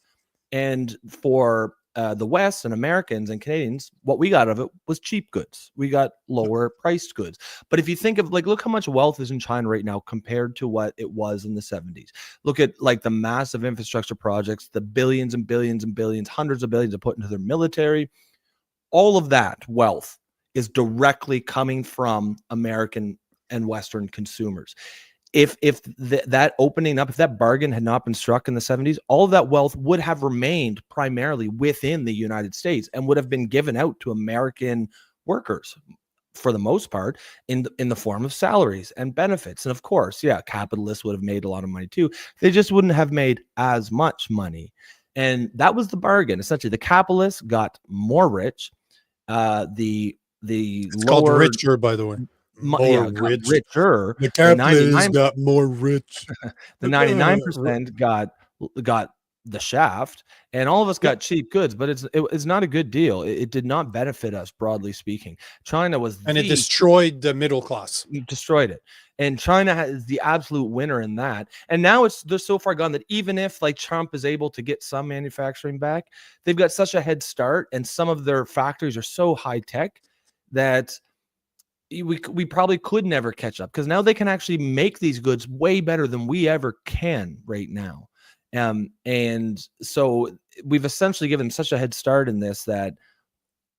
And for the West and Americans and Canadians, what we got out of it was cheap goods. We got lower priced goods. But if you think of look how much wealth is in China right now compared to what it was in the 70s. Look at the massive infrastructure projects, the billions and billions and billions, hundreds of billions to put into their military. All of that wealth is directly coming from American and Western consumers. If that opening up, if that bargain had not been struck in the 70s, all of that wealth would have remained primarily within the United States and would have been given out to American workers for the most part in the form of salaries and benefits. And of course, capitalists would have made a lot of money too. They just wouldn't have made as much money. And that was the bargain. Essentially, the capitalists got more rich. It's called richer, by the way. more got rich. richer. The capitalists got more rich. The 99% got the shaft, and all of us got cheap goods, but it's not a good deal. It did not benefit us, broadly speaking. China was and it destroyed the middle class. Destroyed it. And China is the absolute winner in that. And now they're so far gone that even if like Trump is able to get some manufacturing back, they've got such a head start, and some of their factories are so high tech that we probably could never catch up, because now they can actually make these goods way better than we ever can right now. And so we've essentially given such a head start in this that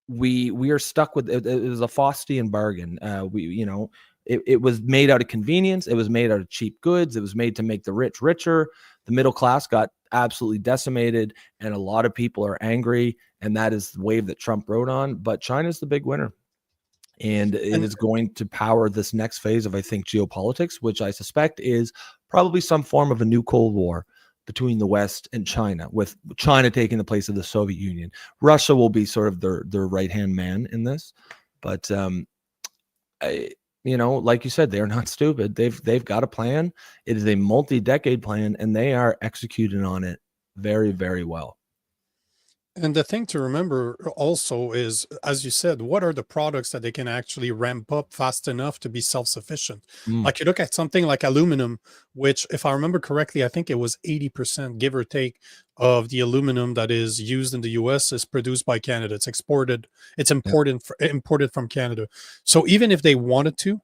we are stuck with it. It was a Faustian bargain. It was made out of convenience. It was made out of cheap goods. It was made to make the rich richer. The middle class got absolutely decimated, and a lot of people are angry. And that is the wave that Trump rode on. But China's the big winner. And it is going to power this next phase of, I think, geopolitics, which I suspect is probably some form of a new Cold War between the West and China, with China taking the place of the Soviet Union. Russia will be sort of their right-hand man in this. But, like you said, they're not stupid. They've got a plan. It is a multi-decade plan, and they are executing on it very, very well. And the thing to remember also is, as you said, what are the products that they can actually ramp up fast enough to be self-sufficient? Like you look at something like aluminum, which, if I remember correctly, I think it was 80%, give or take, of the aluminum that is used in the US is produced by Canada. It's exported. It's imported from Canada. So even if they wanted to,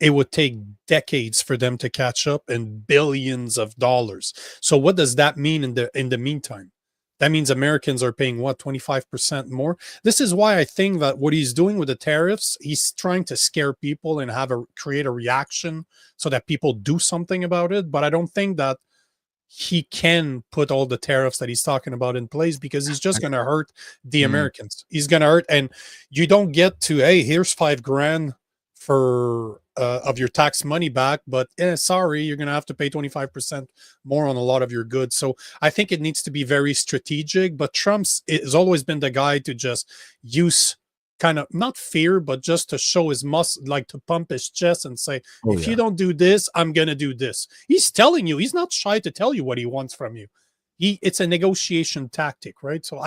it would take decades for them to catch up, and billions of dollars. So what does that mean in the meantime? That means Americans are paying, what, 25% more? This is why I think that what he's doing with the tariffs, he's trying to scare people and create a reaction so that people do something about it. But I don't think that he can put all the tariffs that he's talking about in place, because he's just going to hurt the Americans. He's going to hurt. And you don't get to, hey, here's $5,000 for of your tax money back, but sorry, you're going to have to pay 25% more on a lot of your goods. So I think it needs to be very strategic, but Trump's has always been the guy to just use kind of, not fear, but just to show his muscle, like to pump his chest and say, if you don't do this, I'm going to do this. He's telling you, he's not shy to tell you what he wants from you. It's a negotiation tactic, right? So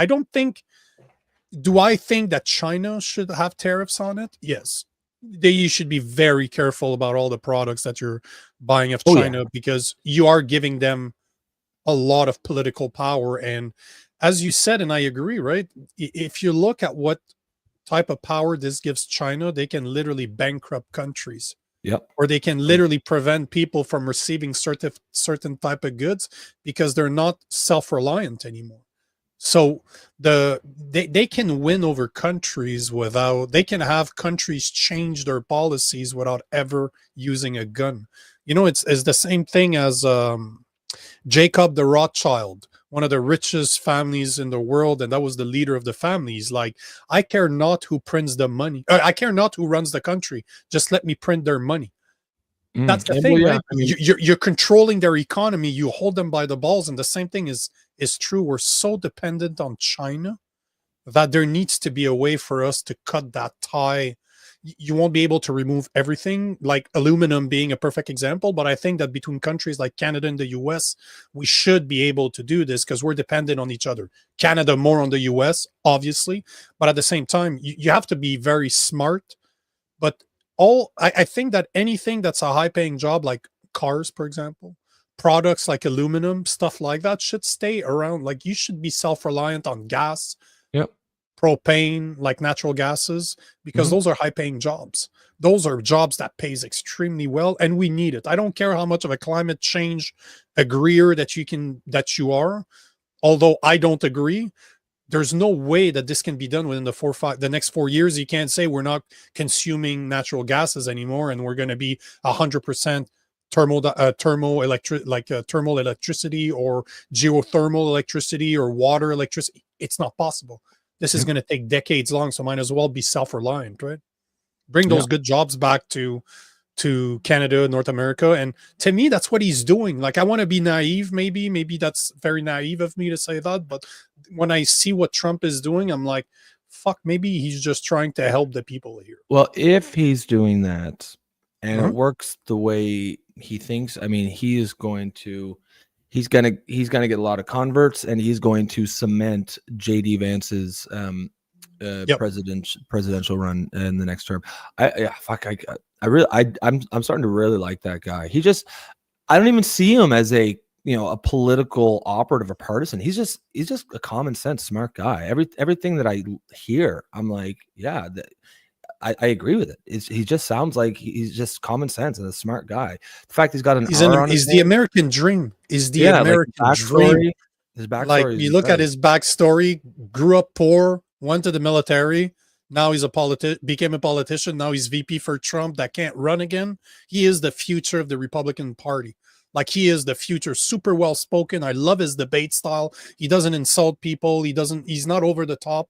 do I think that China should have tariffs on it? Yes. You should be very careful about all the products that you're buying of China, because you are giving them a lot of political power. And as you said, and I agree, right? If you look at what type of power this gives China, they can literally bankrupt countries. Or they can literally prevent people from receiving certain type of goods because they're not self-reliant anymore. So they can win over countries they can have countries change their policies without ever using a gun. It's the same thing as Jacob the Rothschild, one of the richest families in the world, and that was the leader of the family. He's like, I care not who prints the money. I care not who runs the country. Just let me print their money. That's the thing, right? I mean, you're controlling their economy. You hold them by the balls, and the same thing is true. We're so dependent on China that there needs to be a way for us to cut that tie. You won't be able to remove everything, like aluminum being a perfect example, but I think that between countries like Canada and the US, we should be able to do this because we're dependent on each other. Canada more on the US, obviously, but at the same time, you have to be very smart. But I think that anything that's a high-paying job, like cars, for example, products like aluminum, stuff like that, should stay around. Like, you should be self-reliant on gas, propane, like natural gases, because those are high-paying jobs. Those are jobs that pays extremely well, and we need it. I don't care how much of a climate change agreeer that you are, although I don't agree. There's no way that this can be done within the next 4 years. You can't say we're not consuming natural gases anymore and we're going to be 100% thermal electricity or geothermal electricity or water electricity. It's not possible. This is going to take decades long, so might as well be self-reliant, right? Bring those good jobs back to Canada, North America. And to me, that's what he's doing. Like, I want to be naive, maybe that's very naive of me to say that, but when I see what Trump is doing, I'm like, fuck, maybe he's just trying to help the people here. Well, if he's doing that and Uh-huh. it works the way he thinks, I mean, he's gonna get a lot of converts, and he's going to cement JD Vance's presidential run in the next term. I'm starting to really like that guy. I don't even see him as a political operative or partisan. He's just a common sense, smart guy. Everything that I hear, I'm like, yeah, I agree with it. He just sounds like he's just common sense and a smart guy. The fact he's got an R on his the name, American dream. Is the American dream. His backstory. Like, you look at his backstory, grew up poor, went to the military. Now he's became a politician. Now he's VP for Trump that can't run again. He is the future of the Republican Party. Like, he is the future. Super well spoken. I love his debate style. He doesn't insult people. He's not over the top,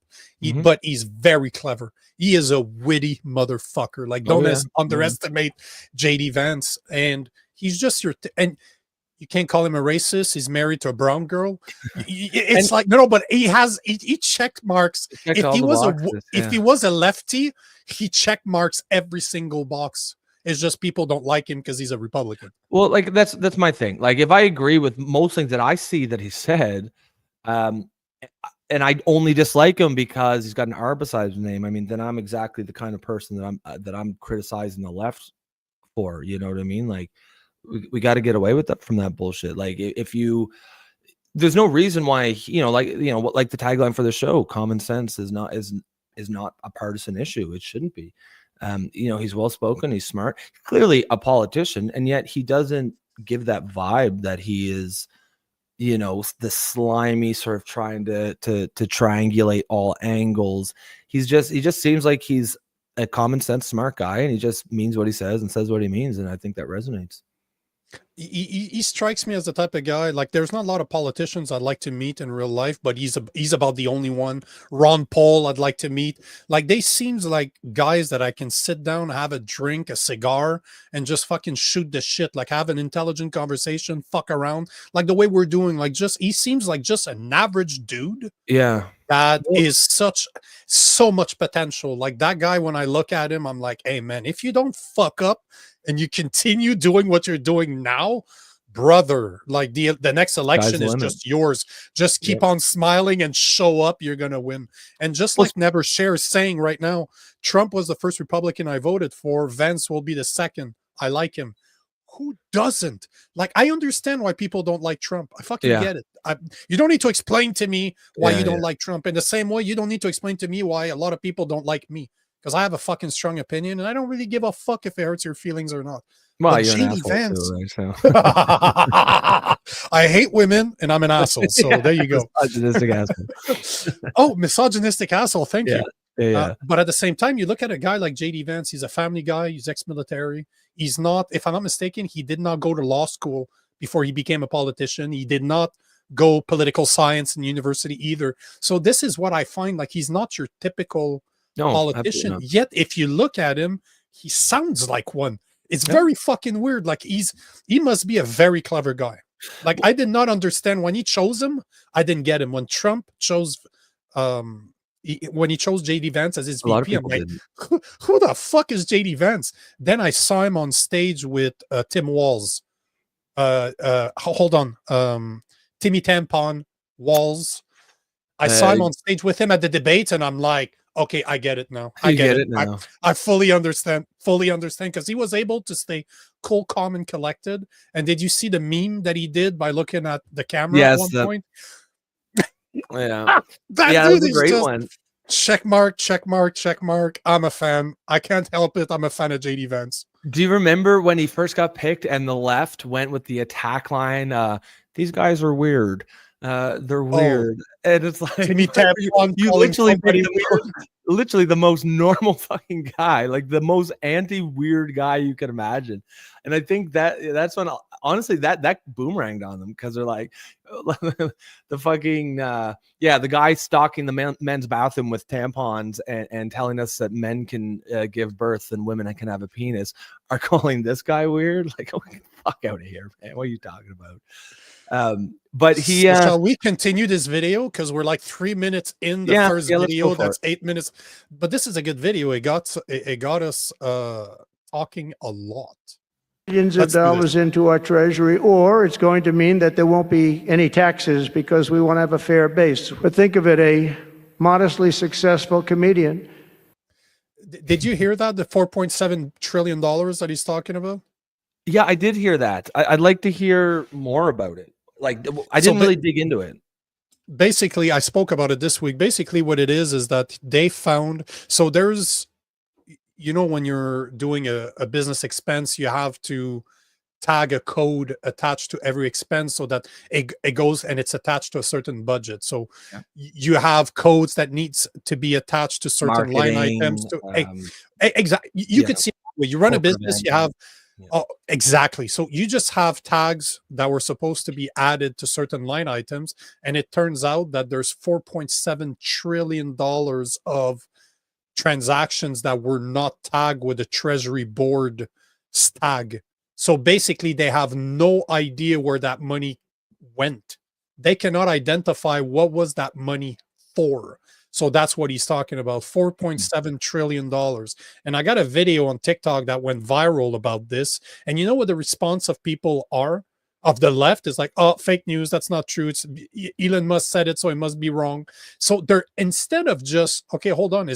but he's very clever. He is a witty motherfucker. Like, don't underestimate JD Vance. And he's just and you can't call him a racist. He's married to a brown girl. It's like, no, but he check marks. If he was a lefty, he check marks every single box. It's just people don't like him because he's a Republican. Well, like, that's my thing. Like, if I agree with most things that I see that he said, and I only dislike him because he's got an R beside his name, I mean, then I'm exactly the kind of person that I'm criticizing the left for. You know what I mean? Like, we got to get away with that, from that bullshit. Like, there's no reason why, like the tagline for the show, common sense is not a partisan issue. It shouldn't be. He's well spoken, he's smart, clearly a politician, and yet he doesn't give that vibe that he is, the slimy sort of trying to triangulate all angles. He just seems like he's a common sense, smart guy, and he just means what he says and says what he means, and I think that resonates. He strikes me as the type of guy, like, there's not a lot of politicians I'd like to meet in real life, but he's about the only one. Ron Paul I'd like to meet. Like, they seems like guys that I can sit down, have a drink, a cigar, and just fucking shoot the shit, like, have an intelligent conversation, fuck around, like the way we're doing. Like, he seems like just an average dude. Yeah. That is so much potential. Like, that guy, when I look at him, I'm like, hey man, if you don't fuck up and you continue doing what you're doing now, brother, like, the next election is just yours. Just keep on smiling and show up. You're gonna win. And just like Never Share is saying right now, Trump was the first Republican I voted for. Vance will be the second. I like him. Who doesn't? Like, I understand why people don't like Trump. I fucking get it. You don't need to explain to me why you don't like Trump. In the same way, you don't need to explain to me why a lot of people don't like me, because I have a fucking strong opinion, and I don't really give a fuck if it hurts your feelings or not. Well, but you're JD an Vance, asshole too, right? So. I hate women, and I'm an asshole. So there you go. Misogynistic asshole. Oh, misogynistic asshole. Thank you. Yeah. But at the same time, you look at a guy like JD Vance. He's a family guy. He's ex-military. He's not, if I'm not mistaken, he did not go to law school before he became a politician. He did not go political science in university either. So this is what I find. Like, he's not your typical politician. Yet, if you look at him, he sounds like one. It's very fucking weird. Like, he must be a very clever guy. Like, I did not understand when he chose him. I didn't get him. When Trump chose, when he chose JD Vance as his VP, I'm like, who the fuck is JD Vance? Then I saw him on stage with Tim Walz. Hold on. Timmy Tampon Walz. I saw him on stage with him at the debate, and I'm like, okay, I get it now. I get it now. I fully understand, because he was able to stay cool, calm, and collected. And did you see the meme that he did by looking at the camera at one point? Yeah. That dude was a great just one. Check mark, check mark, check mark. I'm a fan. I can't help it. I'm a fan of JD Vance. Do you remember when he first got picked and the left went with the attack line? These guys are weird. They're weird. And it's like, you literally the most normal fucking guy, like the most anti-weird guy you could imagine. And I think that's when, honestly, that boomeranged on them, because they're like, the fucking the guy stalking the men's bathroom with tampons and telling us that men can give birth and women can have a penis are calling this guy weird. Like, oh, get the fuck out of here, man. What are you talking about? But he shall we continue this video? because we're like 3 minutes in the Yeah, first let's video. go for That's 8 minutes, but this is a good video. It got us talking a lot. Billions of Let's do this. dollars into our treasury, or it's going to mean that there won't be any taxes because we won't have a fair base. But think of it, a modestly successful comedian. Did you hear that? The $4.7 trillion that he's talking about? Yeah, I did hear that. I'd like to hear more about it. Like, I didn't really dig into it. Basically, I spoke about it this week. Basically, what it is that they found, so there's, when you're doing a business expense, you have to tag a code attached to every expense so that it goes and it's attached to a certain budget. So you have codes that needs to be attached to certain line items. Exactly. You could see when you run a business, you have exactly. So you just have tags that were supposed to be added to certain line items, and it turns out that there's $4.7 trillion of transactions that were not tagged with the Treasury Board tag. So basically, they have no idea where that money went. They cannot identify what was that money for. So that's what he's talking about, $4.7 trillion. And I got a video on TikTok that went viral about this. And you know what the response of people are? Of the left is like, oh, fake news. That's not true. It's Elon Musk said it, so it must be wrong. So they're, instead of just, okay, hold on.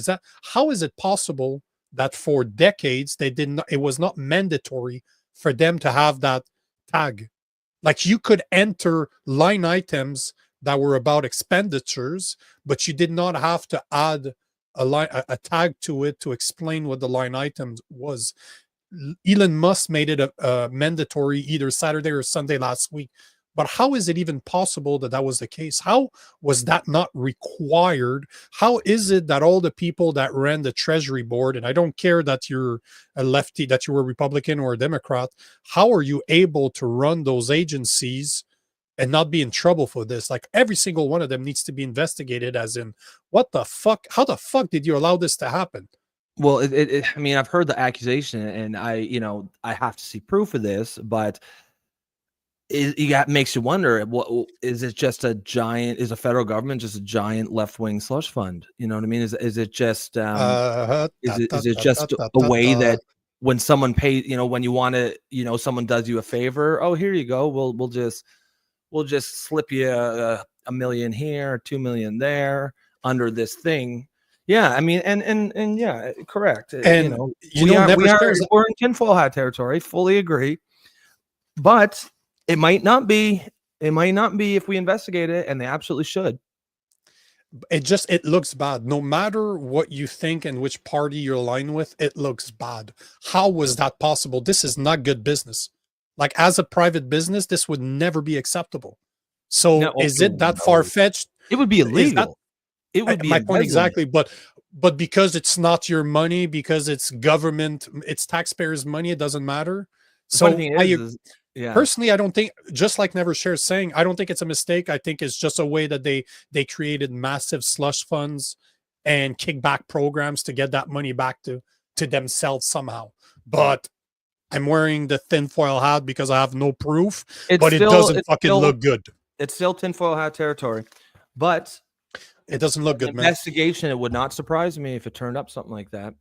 How is it possible that for decades it was not mandatory for them to have that tag? Like, you could enter line items that were about expenditures, but you did not have to add a tag to it to explain what the line item was. Elon Musk made it a mandatory either Saturday or Sunday last week. But how is it even possible that that was the case? How was that not required? How is it that all the people that ran the Treasury Board, and I don't care that you're a lefty, that you were a Republican or a Democrat, how are you able to run those agencies and not be in trouble for this? Like, every single one of them needs to be investigated, as in, what the fuck? How the fuck did you allow this to happen? Well, I mean, I've heard the accusation, and I have to see proof of this, but makes you wonder, what is it? Just a giant? Is the federal government just a giant left-wing slush fund? You know what I mean? Is it just is it just a way that when someone pays, when you want to, someone does you a favor, oh, here you go, we'll just slip you a million here, 2 million there under this thing. Yeah, I mean, and yeah, correct. And we're in tinfoil hat territory. Fully agree, but it might not be. It might not be if we investigate it, and they absolutely should. It looks bad. No matter what you think and which party you're aligned with, it looks bad. How was that possible? This is not good business. Like, as a private business, this would never be acceptable. So is it that far-fetched? It would be illegal. It would be my point exactly, but because it's not your money, because it's government, it's taxpayers' money, it doesn't matter. So personally, I don't think, just like Never Share's saying, I don't think it's a mistake. I think it's just a way that they created massive slush funds and kickback programs to get that money back to themselves somehow. But I'm wearing the tinfoil hat because I have no proof, but it doesn't fucking look good. It's still tinfoil hat territory, but it doesn't look good, man. Investigation, it would not surprise me if it turned up something like that.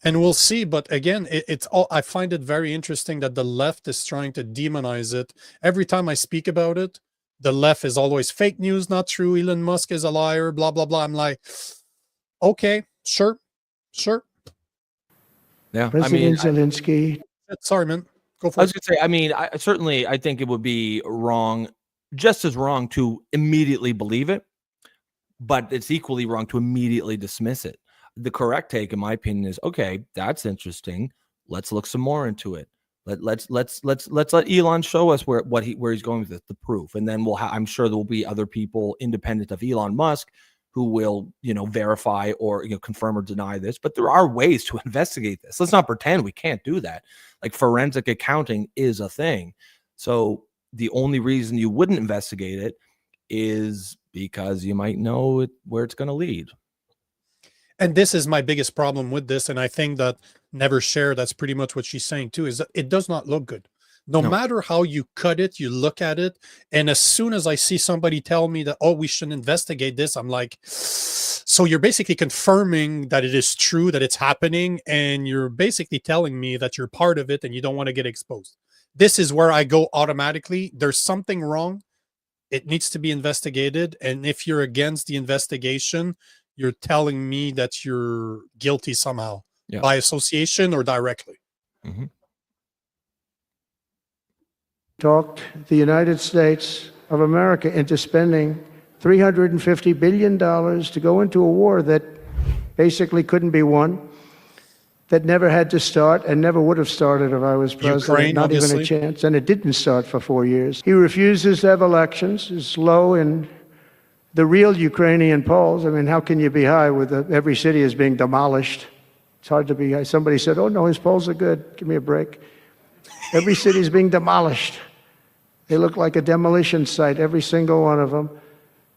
And we'll see. But again, it's all, I find it very interesting that the left is trying to demonize it. Every time I speak about it, the left is always fake news, not true. Elon Musk is a liar, blah, blah, blah. I'm like, okay, sure. Yeah. President Zelenskyy. Sorry, man. Go for it. I was going to say, I mean, I think it would be wrong, just as wrong to immediately believe it, but it's equally wrong to immediately dismiss it. The correct take, in my opinion, is, okay, that's interesting. Let's look some more into it. Let's let Elon show us where he's going with the proof, and then I'm sure there will be other people independent of Elon Musk who will, verify or confirm or deny this. But there are ways to investigate this. Let's not pretend we can't do that. Like, forensic accounting is a thing. So the only reason you wouldn't investigate it is because you might know where it's going to lead. And this is my biggest problem with this. And I think that Never Share, that's pretty much what she's saying too, is that it does not look good. No No. matter how you cut it, you look at it, and as soon as I see somebody tell me that, oh, we should investigate this, I'm like, so you're basically confirming that it is true, that it's happening, and you're basically telling me that you're part of it and you don't want to get exposed. This is where I go automatically. There's something wrong. It needs to be investigated. And if you're against the investigation, you're telling me that you're guilty somehow by association or directly. Mm-hmm. Talked the United States of America into spending $350 billion to go into a war that basically couldn't be won, that never had to start and never would have started if I was president. Ukraine, not obviously. even a chance. And it didn't start for 4 years. He refuses to have elections, is low in the real Ukrainian polls. I mean, how can you be high with every city is being demolished? It's hard to be high. Somebody said, oh, no, his polls are good. Give me a break. Every city is being demolished. They look like a demolition site, every single one of them.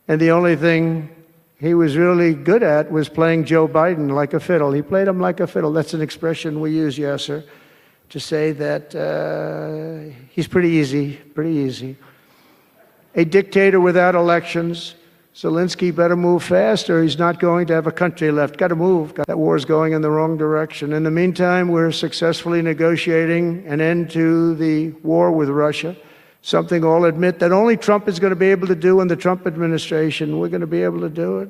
And the only thing he was really good at was playing Joe Biden like a fiddle. He played him like a fiddle. That's an expression we use, Yasser, to say that he's pretty easy. A dictator without elections. Zelenskyy better move fast or he's not going to have a country left. Got to move. That war is going in the wrong direction. In the meantime, we're successfully negotiating an end to the war with Russia. Something I'll admit that only Trump is going to be able to do in the Trump administration. We're going to be able to do it.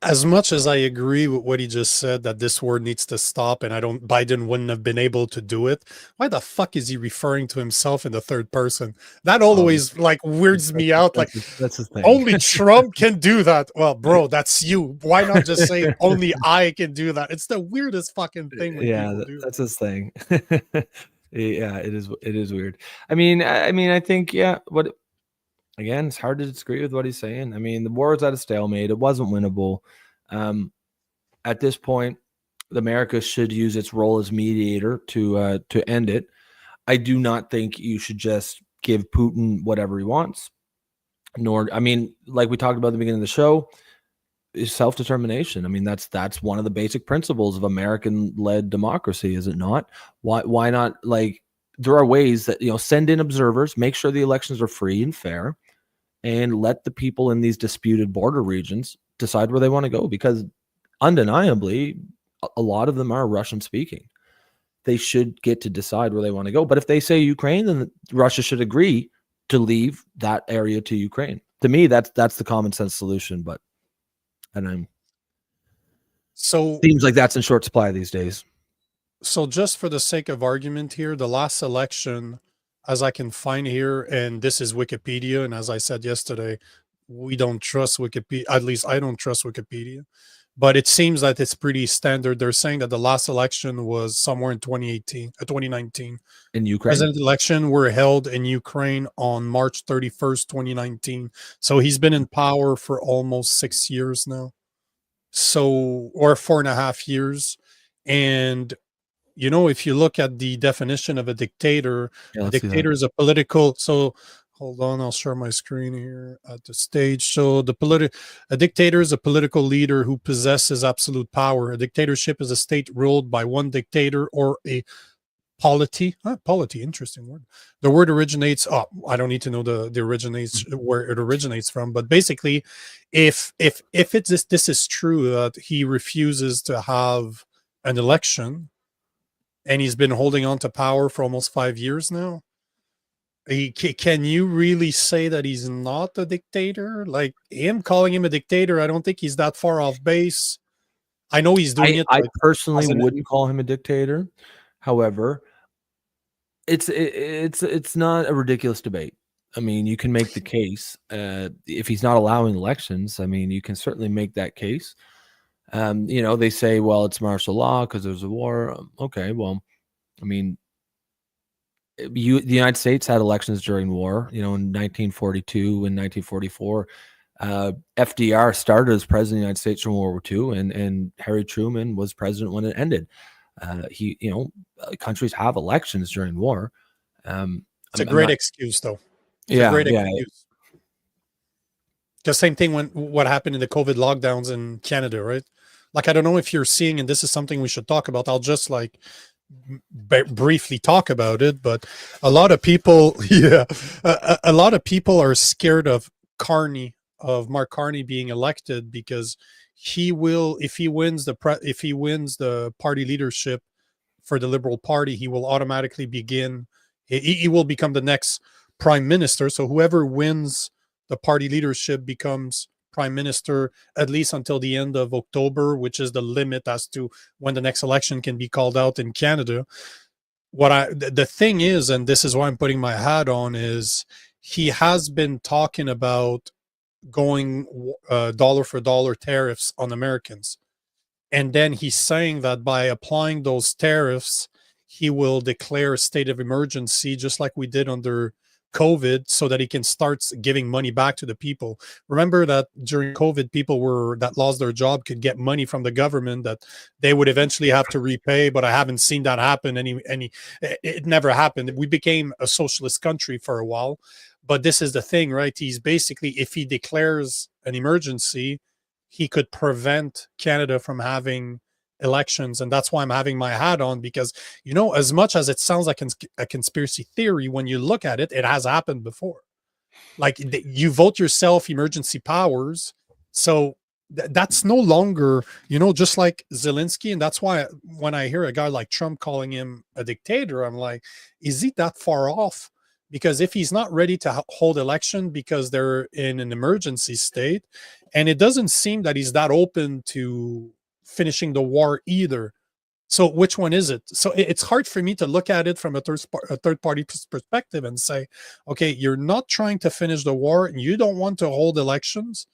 As much as I agree with what he just said, that this war needs to stop, and Biden wouldn't have been able to do it. Why the fuck is he referring to himself in the third person? That always like weirds me out. Like, that's his thing. only Trump can do that. Well, bro, that's you. Why not just say only I can do that? It's the weirdest fucking thing. When people do that's his thing. Yeah, it is weird. I mean, I think, what, again, it's hard to disagree with what he's saying. I mean, the war was at a stalemate. It wasn't winnable. At this point, America should use its role as mediator to end it. I do not think you should just give Putin whatever he wants. Nor, I mean, like we talked about at the beginning of the show, is self-determination. I mean, that's one of the basic principles of American-led democracy, is it not? Why not? Like, there are ways that, send in observers, make sure the elections are free and fair, and let the people in these disputed border regions decide where they want to go, because undeniably a lot of them are Russian speaking. They should get to decide where they want to go. But if they say Ukraine, then Russia should agree to leave that area to Ukraine. To me, that's the common sense solution. But seems like that's in short supply these days. So just for the sake of argument here, the last election, as I can find here, and this is Wikipedia, and as I said yesterday, we don't trust Wikipedia. At least I don't trust Wikipedia. But it seems that it's pretty standard. They're saying that the last election was somewhere in 2019. In Ukraine? President election were held in Ukraine on March 31st, 2019. So he's been in power for almost 6 years now. So, or 4.5 years. And, if you look at the definition of a dictator, a dictator is a political, so hold on, I'll share my screen here at the stage. So a dictator is a political leader who possesses absolute power. A dictatorship is a state ruled by one dictator or a polity. Polity, interesting word. The word originates, I don't need to know the originates where it originates from, but basically if this is true, that he refuses to have an election and he's been holding on to power for almost 5 years now, can you really say that he's not a dictator? Like, him calling him a dictator, I don't think he's that far off base. I know he's doing it. I personally wouldn't call him a dictator. However, it's not a ridiculous debate. I mean, you can make the case if he's not allowing elections. I mean, you can certainly make that case. They say, well, it's martial law because there's a war. Okay, well, I mean, the United States had elections during war, in 1942 and 1944. FDR started as president of the United States during World War II, and Harry Truman was president when it ended. Countries have elections during war. It's a great excuse, though. It's a great excuse. The same thing what happened in the COVID lockdowns in Canada, right? Like, I don't know if you're seeing, and this is something we should talk about. I'll just briefly talk about it, but a lot of people, a lot of people are scared of Mark Carney being elected, because he will, if he wins the party leadership for the Liberal Party, he will automatically he will become the next prime minister. So whoever wins the party leadership becomes prime minister, at least until the end of October, which is the limit as to when the next election can be called out in Canada. The thing is, and this is why I'm putting my hat on, is he has been talking about going dollar for dollar tariffs on Americans. And then he's saying that by applying those tariffs, he will declare a state of emergency, just like we did under COVID, so that he can start giving money back to the people. Remember that during COVID, people that lost their job could get money from the government that they would eventually have to repay, but I haven't seen that happen. It never happened. We became a socialist country for a while, but this is the thing, right? He's basically, if he declares an emergency, he could prevent Canada from having elections. And that's why I'm having my hat on, because, as much as it sounds like a conspiracy theory, when you look at it, it has happened before. Like, you vote yourself emergency powers. So that's no longer, just like Zelenskyy. And that's why when I hear a guy like Trump calling him a dictator, I'm like, is he that far off? Because if he's not ready to hold election because they're in an emergency state, and it doesn't seem that he's that open to finishing the war either. So which one is it? So it's hard for me to look at it from a third party perspective and say, okay, you're not trying to finish the war and you don't want to hold elections.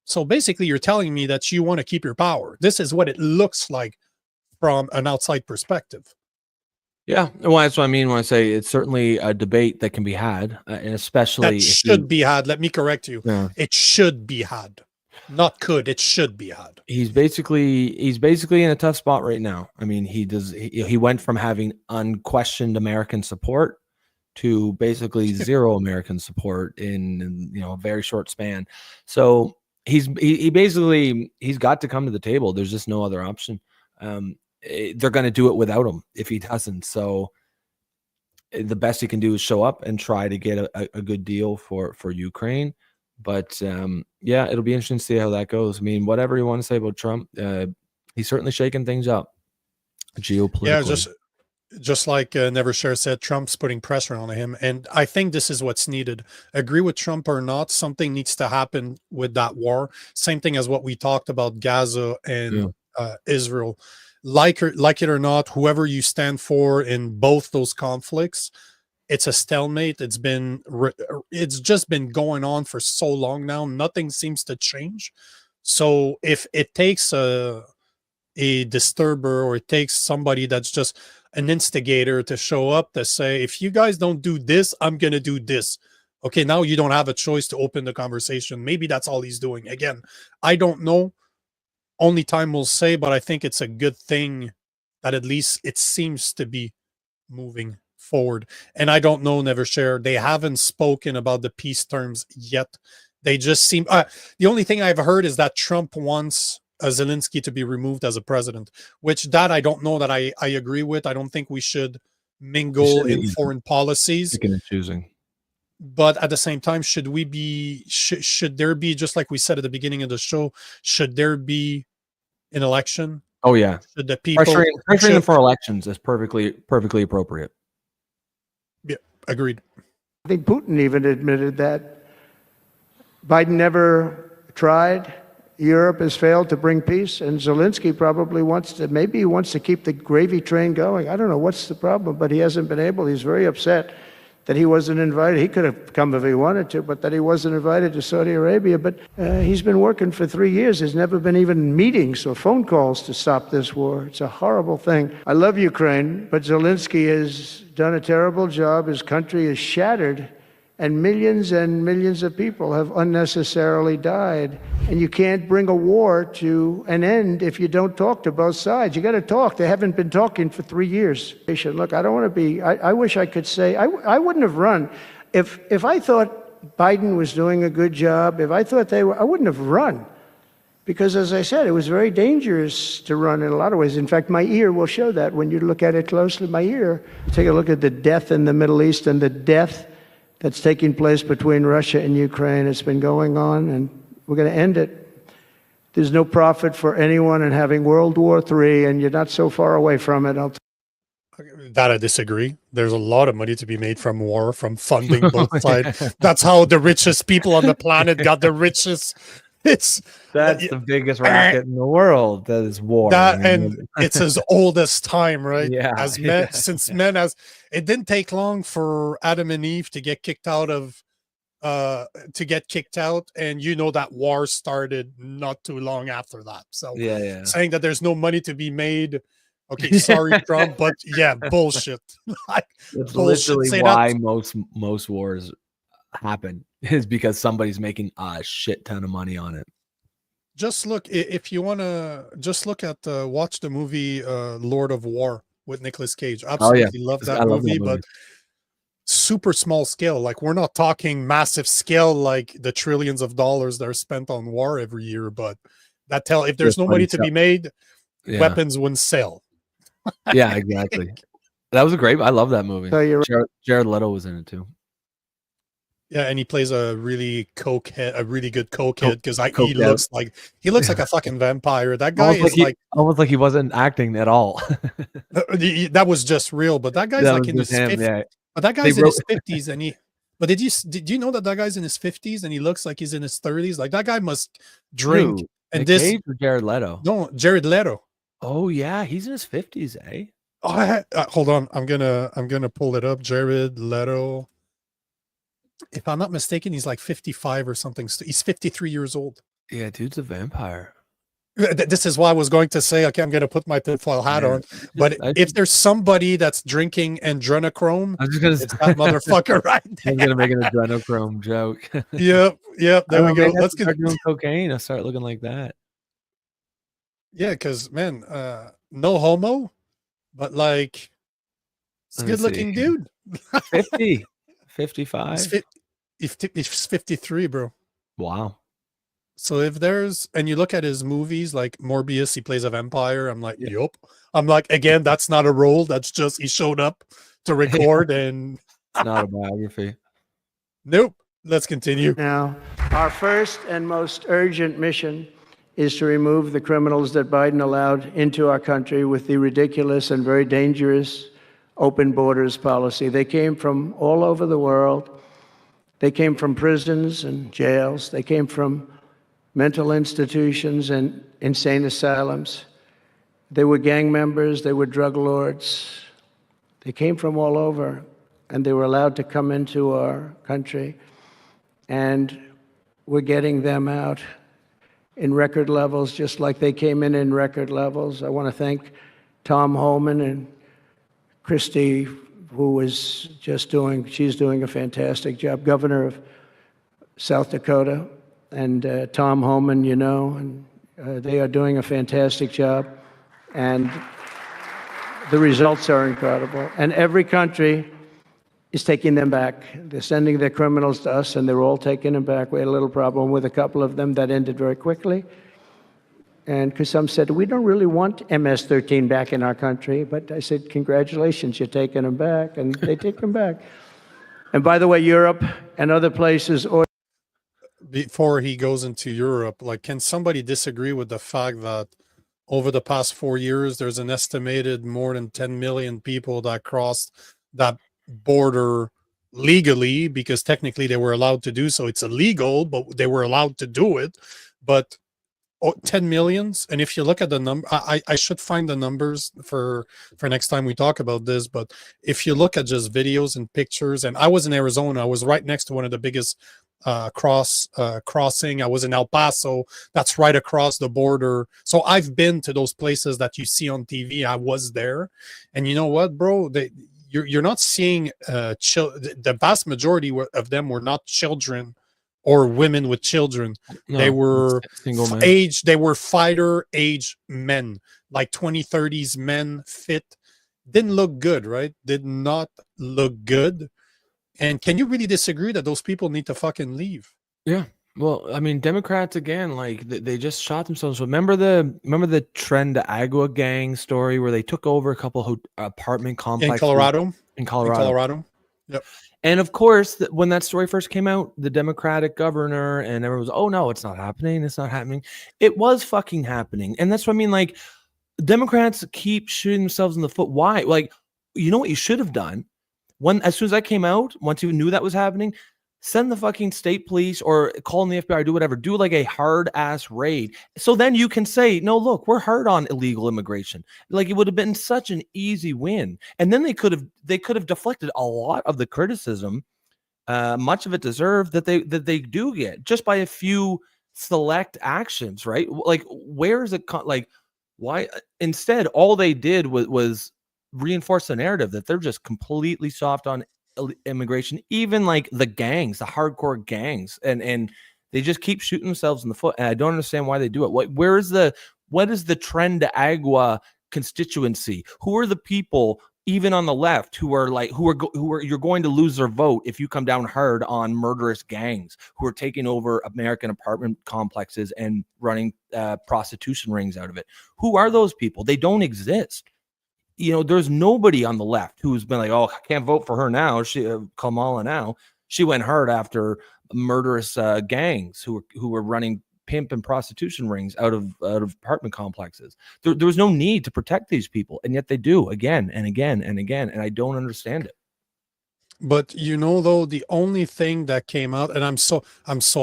So basically you're telling me that you want to keep your power. This is what it looks like from an outside perspective. Yeah, well, that's what I mean when I say it's certainly a debate that can be had, and especially that should be had. Let me correct you. Yeah. It should be had. Not could, it should be had. He's basically in a tough spot right now. I mean, he went from having unquestioned American support to basically zero American support in a very short span. So he's got to come to the table. There's just no other option. They're going to do it without him if he doesn't. So the best he can do is show up and try to get a good deal for Ukraine. But yeah, it'll be interesting to see how that goes. I mean, whatever you want to say about Trump, he's certainly shaking things up geopolitically. Yeah, just like Nevershare said, Trump's putting pressure on him. And I think this is what's needed. Agree with Trump or not, something needs to happen with that war. Same thing as what we talked about Gaza and Israel. Like it or not, whoever you stand for in both those conflicts, it's a stalemate. It's just been going on for so long now. Nothing seems to change. So if it takes a disturber, or it takes somebody that's just an instigator to show up to say, if you guys don't do this, I'm going to do this. Okay, now you don't have a choice to open the conversation. Maybe that's all he's doing. Again, I don't know. Only time will say, but I think it's a good thing that at least it seems to be moving forward. And I don't know, Nevershare, they haven't spoken about the peace terms yet. They just seem the only thing I've heard is that Trump wants Zelenskyy to be removed as a president, which that I don't know that I agree with. I don't think we should mingle in foreign policies. Picking and choosing. But at the same time, should there be, just like we said at the beginning of the show, should there be an election? Oh yeah. Should the people pressuring them for elections is perfectly appropriate. Yeah, agreed. I think Putin even admitted that. Biden never tried. Europe has failed to bring peace, and Zelenskyy probably wants to keep the gravy train going. I don't know what's the problem, but he hasn't been able. He's very upset that he wasn't invited. He could have come if he wanted to, but that he wasn't invited to Saudi Arabia. But he's been working for 3 years. There's never been even meetings or phone calls to stop this war. It's a horrible thing. I love Ukraine, but Zelenskyy has done a terrible job. His country is shattered, and millions of people have unnecessarily died. And you can't bring a war to an end if you don't talk to both sides. You got to talk. They haven't been talking for 3 years. Look, I don't want to be, I wish I could say, I wouldn't have run. If I thought Biden was doing a good job, if I thought I wouldn't have run. Because, as I said, it was very dangerous to run in a lot of ways. In fact, my ear will show that when you look at it closely. My ear, take a look at the death in the Middle East and the death that's taking place between Russia and Ukraine. It's been going on, and we're going to end it. There's no profit for anyone in having World War III, and you're not so far away from it. That I disagree. There's a lot of money to be made from war, from funding both sides. That's how the richest people on the planet got the richest. That's the biggest racket in the world. That is war. And it's as old as time, right? Yeah. As men, it didn't take long for Adam and Eve to get kicked out, and that war started not too long after that. So saying that there's no money to be made, okay, sorry, Trump, but yeah, bullshit. That's literally why most wars happen, is because somebody's making a shit ton of money on it. Just look, if you want to, just look at watch the movie Lord of War with Nicolas Cage. Absolutely love that movie, but super small scale. Like, we're not talking massive scale like the trillions of dollars that are spent on war every year, but if there's no money to be made, weapons wouldn't sell. Yeah, exactly. That was I love that movie. So Jared Leto was in it too. Yeah, and he plays a really good cokehead, because he looks like a fucking vampire. That guy almost like he wasn't acting at all. That was just real, but that guy's like in his 50s. Yeah. But that guy's in his 50s, and but did you know that guy's in his 50s and he looks like he's in his 30s? Like, that guy must drink. Who? And Nick Cage or Jared Leto? No, Jared Leto. Oh yeah, he's in his 50s, eh? Oh, hold on, I'm gonna pull it up. Jared Leto. If I'm not mistaken, he's like 55 or something. He's 53 years old. Yeah, dude's a vampire. This is why I was going to say, okay, I'm going to put my tinfoil hat on. But if there's somebody that's drinking adrenochrome, it's that motherfucker right there. I'm going to make an adrenochrome joke. Yep. There we go. Let's start doing cocaine. I'll start looking like that. Yeah, because, man, no homo, but like, it's a good-looking dude. 50. 55. He's 53, bro. Wow. So if there's, and you look at his movies like Morbius, he plays a vampire. I'm like, yup. I'm like, again, that's not a role. That's just he showed up to record and it's not a biography. Nope. Let's continue. Now, our first and most urgent mission is to remove the criminals that Biden allowed into our country with the ridiculous and very dangerous open borders policy. They came from all over the world. They came from prisons and jails. They came from mental institutions and insane asylums. They were gang members. They were drug lords. They came from all over, and they were allowed to come into our country. And we're getting them out in record levels, just like they came in record levels. I want to thank Tom Homan and Christie, who was she's doing a fantastic job, governor of South Dakota, and Tom Homan, and they are doing a fantastic job, and the results are incredible. And every country is taking them back. They're sending their criminals to us, and they're all taking them back. We had a little problem with a couple of them that ended very quickly. And because some said, we don't really want MS-13 back in our country. But I said, congratulations, you're taking them back. And they take them back. And by the way, Europe and other places... Before he goes into Europe, like, can somebody disagree with the fact that over the past 4 years, there's an estimated more than 10 million people that crossed that border legally, because technically they were allowed to do so. It's illegal, but they were allowed to do it. But 10 millions. And if you look at the number, I should find the numbers for next time we talk about this. But if you look at just videos and pictures, and I was in Arizona, I was right next to one of the biggest crossing. I was in El Paso. That's right across the border. So I've been to those places that you see on TV. I was there. And you know what, bro? You're not seeing the vast majority of them were not children or women with children. No, they were they were fighter age men, like 20-30s men, fit. Didn't look good, right? Did not look good. And can you really disagree that those people need to fucking leave? Yeah, Well, I mean, Democrats again, like they just shot themselves. Remember the Trend Agua gang story where they took over a couple apartment In complexes Colorado. in Colorado. In Colorado. Yep. And of course, when that story first came out, the Democratic governor and everyone was, oh no, it's not happening. It's not happening. It was fucking happening. And that's what I mean. Like, Democrats keep shooting themselves in the foot. Why? Like, you know what you should have done? As soon as that came out, once you knew that was happening, send the fucking state police or call in the FBI, do whatever, do like a hard ass raid. So then you can say, no, look, we're hard on illegal immigration. Like, it would have been such an easy win. And then they could have deflected a lot of the criticism, much of it deserved, that they do get just by a few select actions, right? Like, where is it like, why instead all they did was reinforce the narrative that they're just completely soft on immigration, even like the gangs, the hardcore gangs, and they just keep shooting themselves in the foot. And I don't understand why they do it. What is the Trend Agua constituency? Who are the people, even on the left, who are you're going to lose their vote if you come down hard on murderous gangs who are taking over American apartment complexes and running prostitution rings out of it? Who are those people? They don't exist. You know, there's nobody on the left who's been like, oh, I can't vote for her now. Kamala now. She went hard after murderous gangs who were running pimp and prostitution rings out of apartment complexes. There was no need to protect these people, and yet they do again and again and again, and I don't understand it. But you know, though, the only thing that came out, and I'm so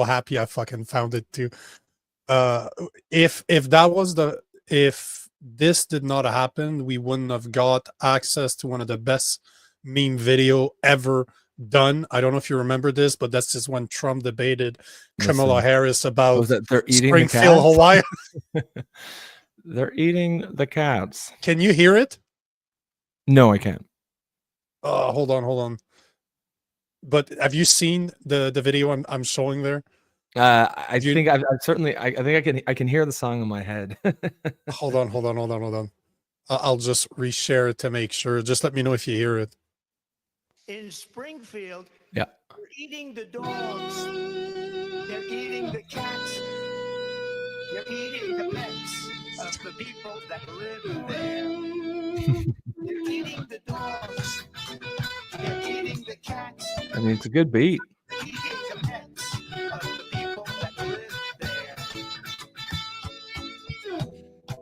happy I fucking found it too. If this did not happen, we wouldn't have got access to one of the best meme video ever done. I don't know if you remember this, but that's just when Trump debated Kamala Harris about they're eating Springfield, Hawaii. They're eating the cats. Can you hear it? No, I can't. Hold on. But have you seen the video I'm showing there? I think I can hear the song in my head. Hold on. I'll just reshare it to make sure. Just let me know if you hear it. In Springfield, yeah, they're eating the dogs, they're eating the cats, they're eating the pets of the people that live there. They're eating the dogs, they're eating the cats. I mean, it's a good beat. They're eating the pets of the people that live there.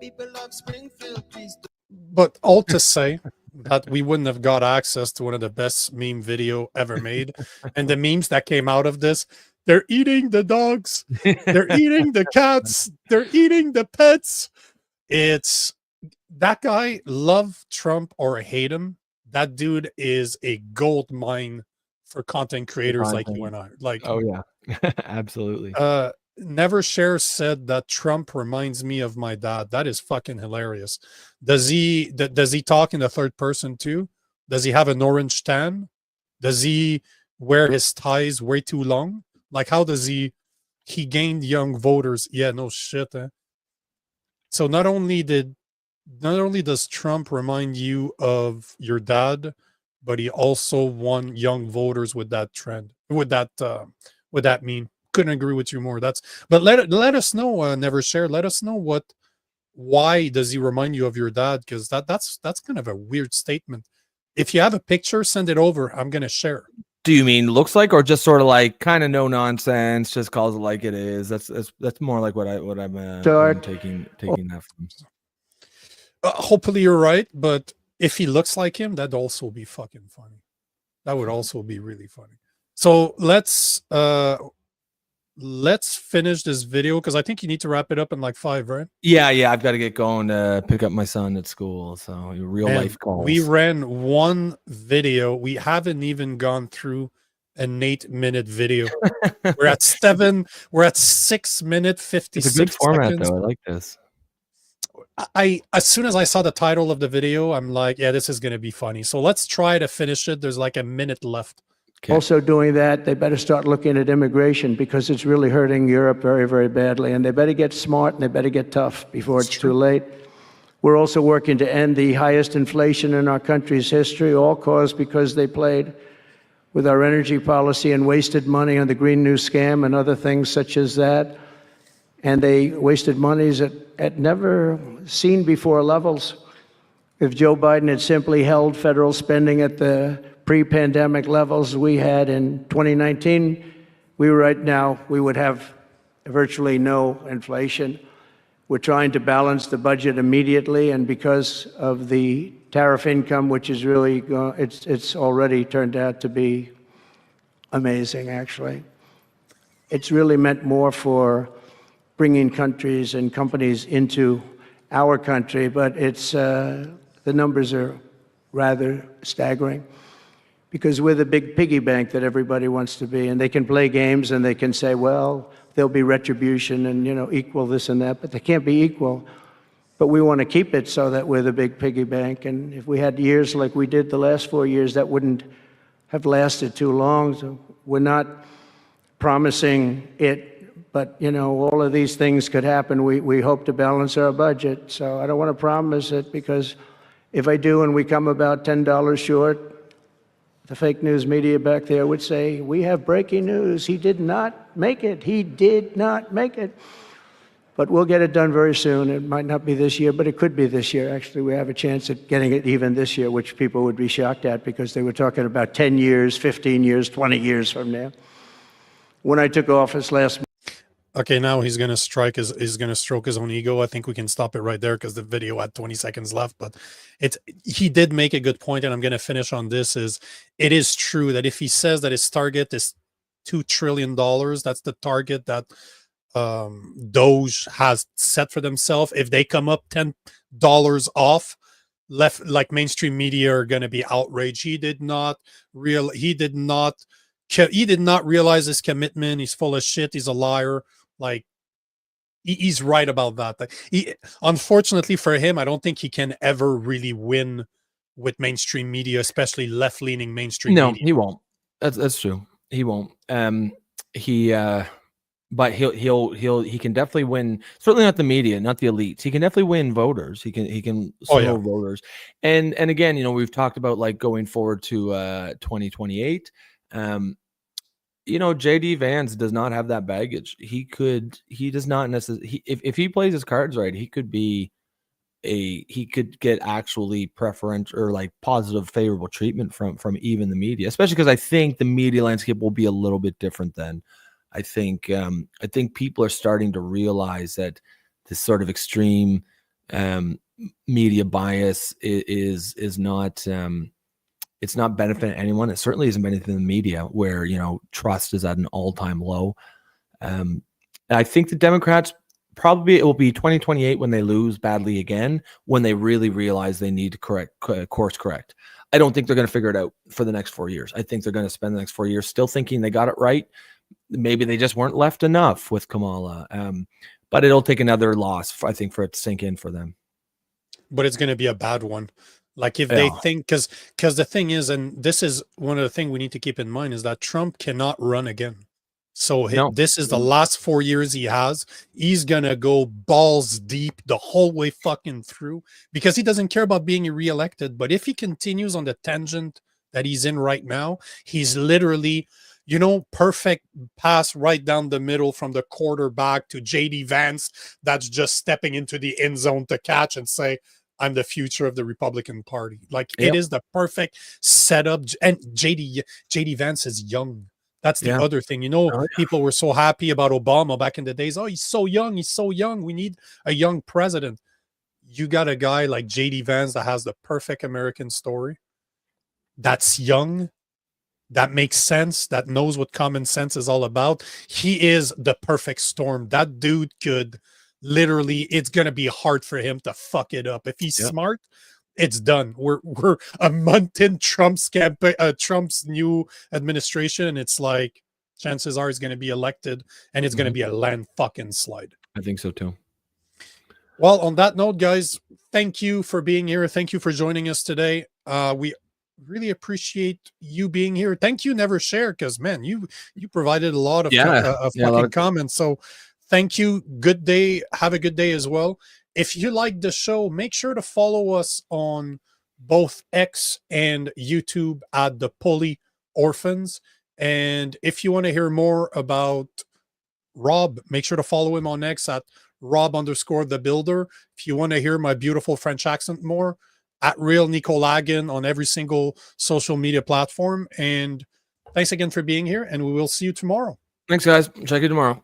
People of Springfield, please. But all to say that we wouldn't have got access to one of the best meme video ever made. And the memes that came out of this, they're eating the dogs, they're eating the cats, they're eating the pets. It's that guy, love Trump or hate him, that dude is a gold mine for content creators like you and I. Like, oh yeah, absolutely. Never Share said that Trump reminds me of my dad. That is fucking hilarious. Does he talk in the third person too? Does he have an orange tan? Does he wear his ties way too long? Like, how does he gained young voters? Yeah, no shit. So not only does Trump remind you of your dad, but he also won young voters with that trend, with that meme. Couldn't agree with you more. But let us know. Never Share. Let us know why does he remind you of your dad? Because that's kind of a weird statement. If you have a picture, send it over. I'm gonna share. Do you mean looks like, or just sort of like kind of no nonsense, just calls it like it is? That's more like what I'm taking that from. Hopefully you're right, but if he looks like him, that'd also be fucking funny. That would also be really funny. So let's finish this video because I think you need to wrap it up in like 5, right? Yeah, I've got to get going to pick up my son at school. So real life calls. We ran one video. We haven't even gone through an 8-minute video. We're at 6 minutes 56 It's a good format seconds. though. I like this. As soon as I saw the title of the video, I'm like, yeah, this is gonna be funny. So let's try to finish it. There's like a minute left. Okay. Also doing that, they better start looking at immigration because it's really hurting Europe very, very badly. And they better get smart and they better get tough before it's too late. We're also working to end the highest inflation in our country's history, all caused because they played with our energy policy and wasted money on the Green New Scam and other things such as that. And they wasted monies at never seen before levels. If Joe Biden had simply held federal spending at the pre-pandemic levels we had in 2019, we would have virtually no inflation. We're trying to balance the budget immediately, and because of the tariff income, which is really, it's already turned out to be amazing, actually. It's really meant more for bringing countries and companies into our country, but the numbers are rather staggering because we're the big piggy bank that everybody wants to be, and they can play games and they can say, well, there'll be retribution and, equal this and that, but they can't be equal. But we want to keep it so that we're the big piggy bank, and if we had years like we did the last 4 years, that wouldn't have lasted too long. So we're not promising it, but, all of these things could happen. We hope to balance our budget, so I don't want to promise it, because if I do and we come about $10 short, the fake news media back there would say, we have breaking news. He did not make it. He did not make it. But we'll get it done very soon. It might not be this year, but it could be this year. Actually, we have a chance at getting it even this year, which people would be shocked at because they were talking about 10 years, 15 years, 20 years from now. When I took office last month. Okay, now he's going to stroke his own ego. I think we can stop it right there because the video had 20 seconds left. But he did make a good point, and I'm going to finish on this. It is true that if he says that his target is $2 trillion, that's the target that Doge has set for themselves. If they come up $10 off, mainstream media are going to be outraged. He did not realize his commitment. He's full of shit. He's a liar. He's right about that. Unfortunately for him, I don't think he can ever really win with mainstream media, especially left-leaning mainstream media. No, he won't. That's true. He won't. But he can definitely win. Certainly not the media, not the elites. He can definitely win voters. He can swindle voters. And again, we've talked about going forward to 2028. JD Vance does not have that baggage. He does not necessarily. If he plays his cards right, he could get actually preferential or positive, favorable treatment from even the media, especially because I think the media landscape will be a little bit different then. I think people are starting to realize that this sort of extreme media bias is not. It's not benefiting anyone. It certainly isn't benefiting the media, where trust is at an all-time low. I think the Democrats probably, it will be 2028 when they lose badly again, when they really realize they need to course correct. I don't think they're going to figure it out for the next 4 years. I think they're going to spend the next 4 years still thinking they got it right. Maybe they just weren't left enough with Kamala. But it'll take another loss, I think, for it to sink in for them. But it's going to be a bad one. If they think, because the thing is, and this is one of the things we need to keep in mind, is that Trump cannot run again. So this is the last 4 years he has. He's going to go balls deep the whole way fucking through because he doesn't care about being reelected. But if he continues on the tangent that he's in right now, he's literally, perfect pass right down the middle from the quarterback to JD Vance. That's just stepping into the end zone to catch and say, I'm the future of the Republican Party. It is the perfect setup. And JD Vance is young. That's the other thing. People were so happy about Obama back in the days. Oh, he's so young. He's so young. We need a young president. You got a guy like JD Vance that has the perfect American story. That's young. That makes sense. That knows what common sense is all about. He is the perfect storm. That dude could... Literally, it's gonna be hard for him to fuck it up. If he's smart, it's done. We're a month in Trump's campaign, Trump's new administration, and it's chances are he's gonna be elected, and it's gonna be a land fucking slide. I think so too. Well, on that note, guys, thank you for being here. Thank you for joining us today. We really appreciate you being here. Thank you, Never Share, because man, you provided a lot of fucking comments. So. Thank you. Good day. Have a good day as well. If you like the show, make sure to follow us on both X and YouTube at the Political Orphans. And if you want to hear more about Rob, make sure to follow him on X at Rob_the Builder. If you want to hear my beautiful French accent more, at Real Nico Lagan on every single social media platform. And thanks again for being here, and we will see you tomorrow. Thanks, guys. Check you tomorrow.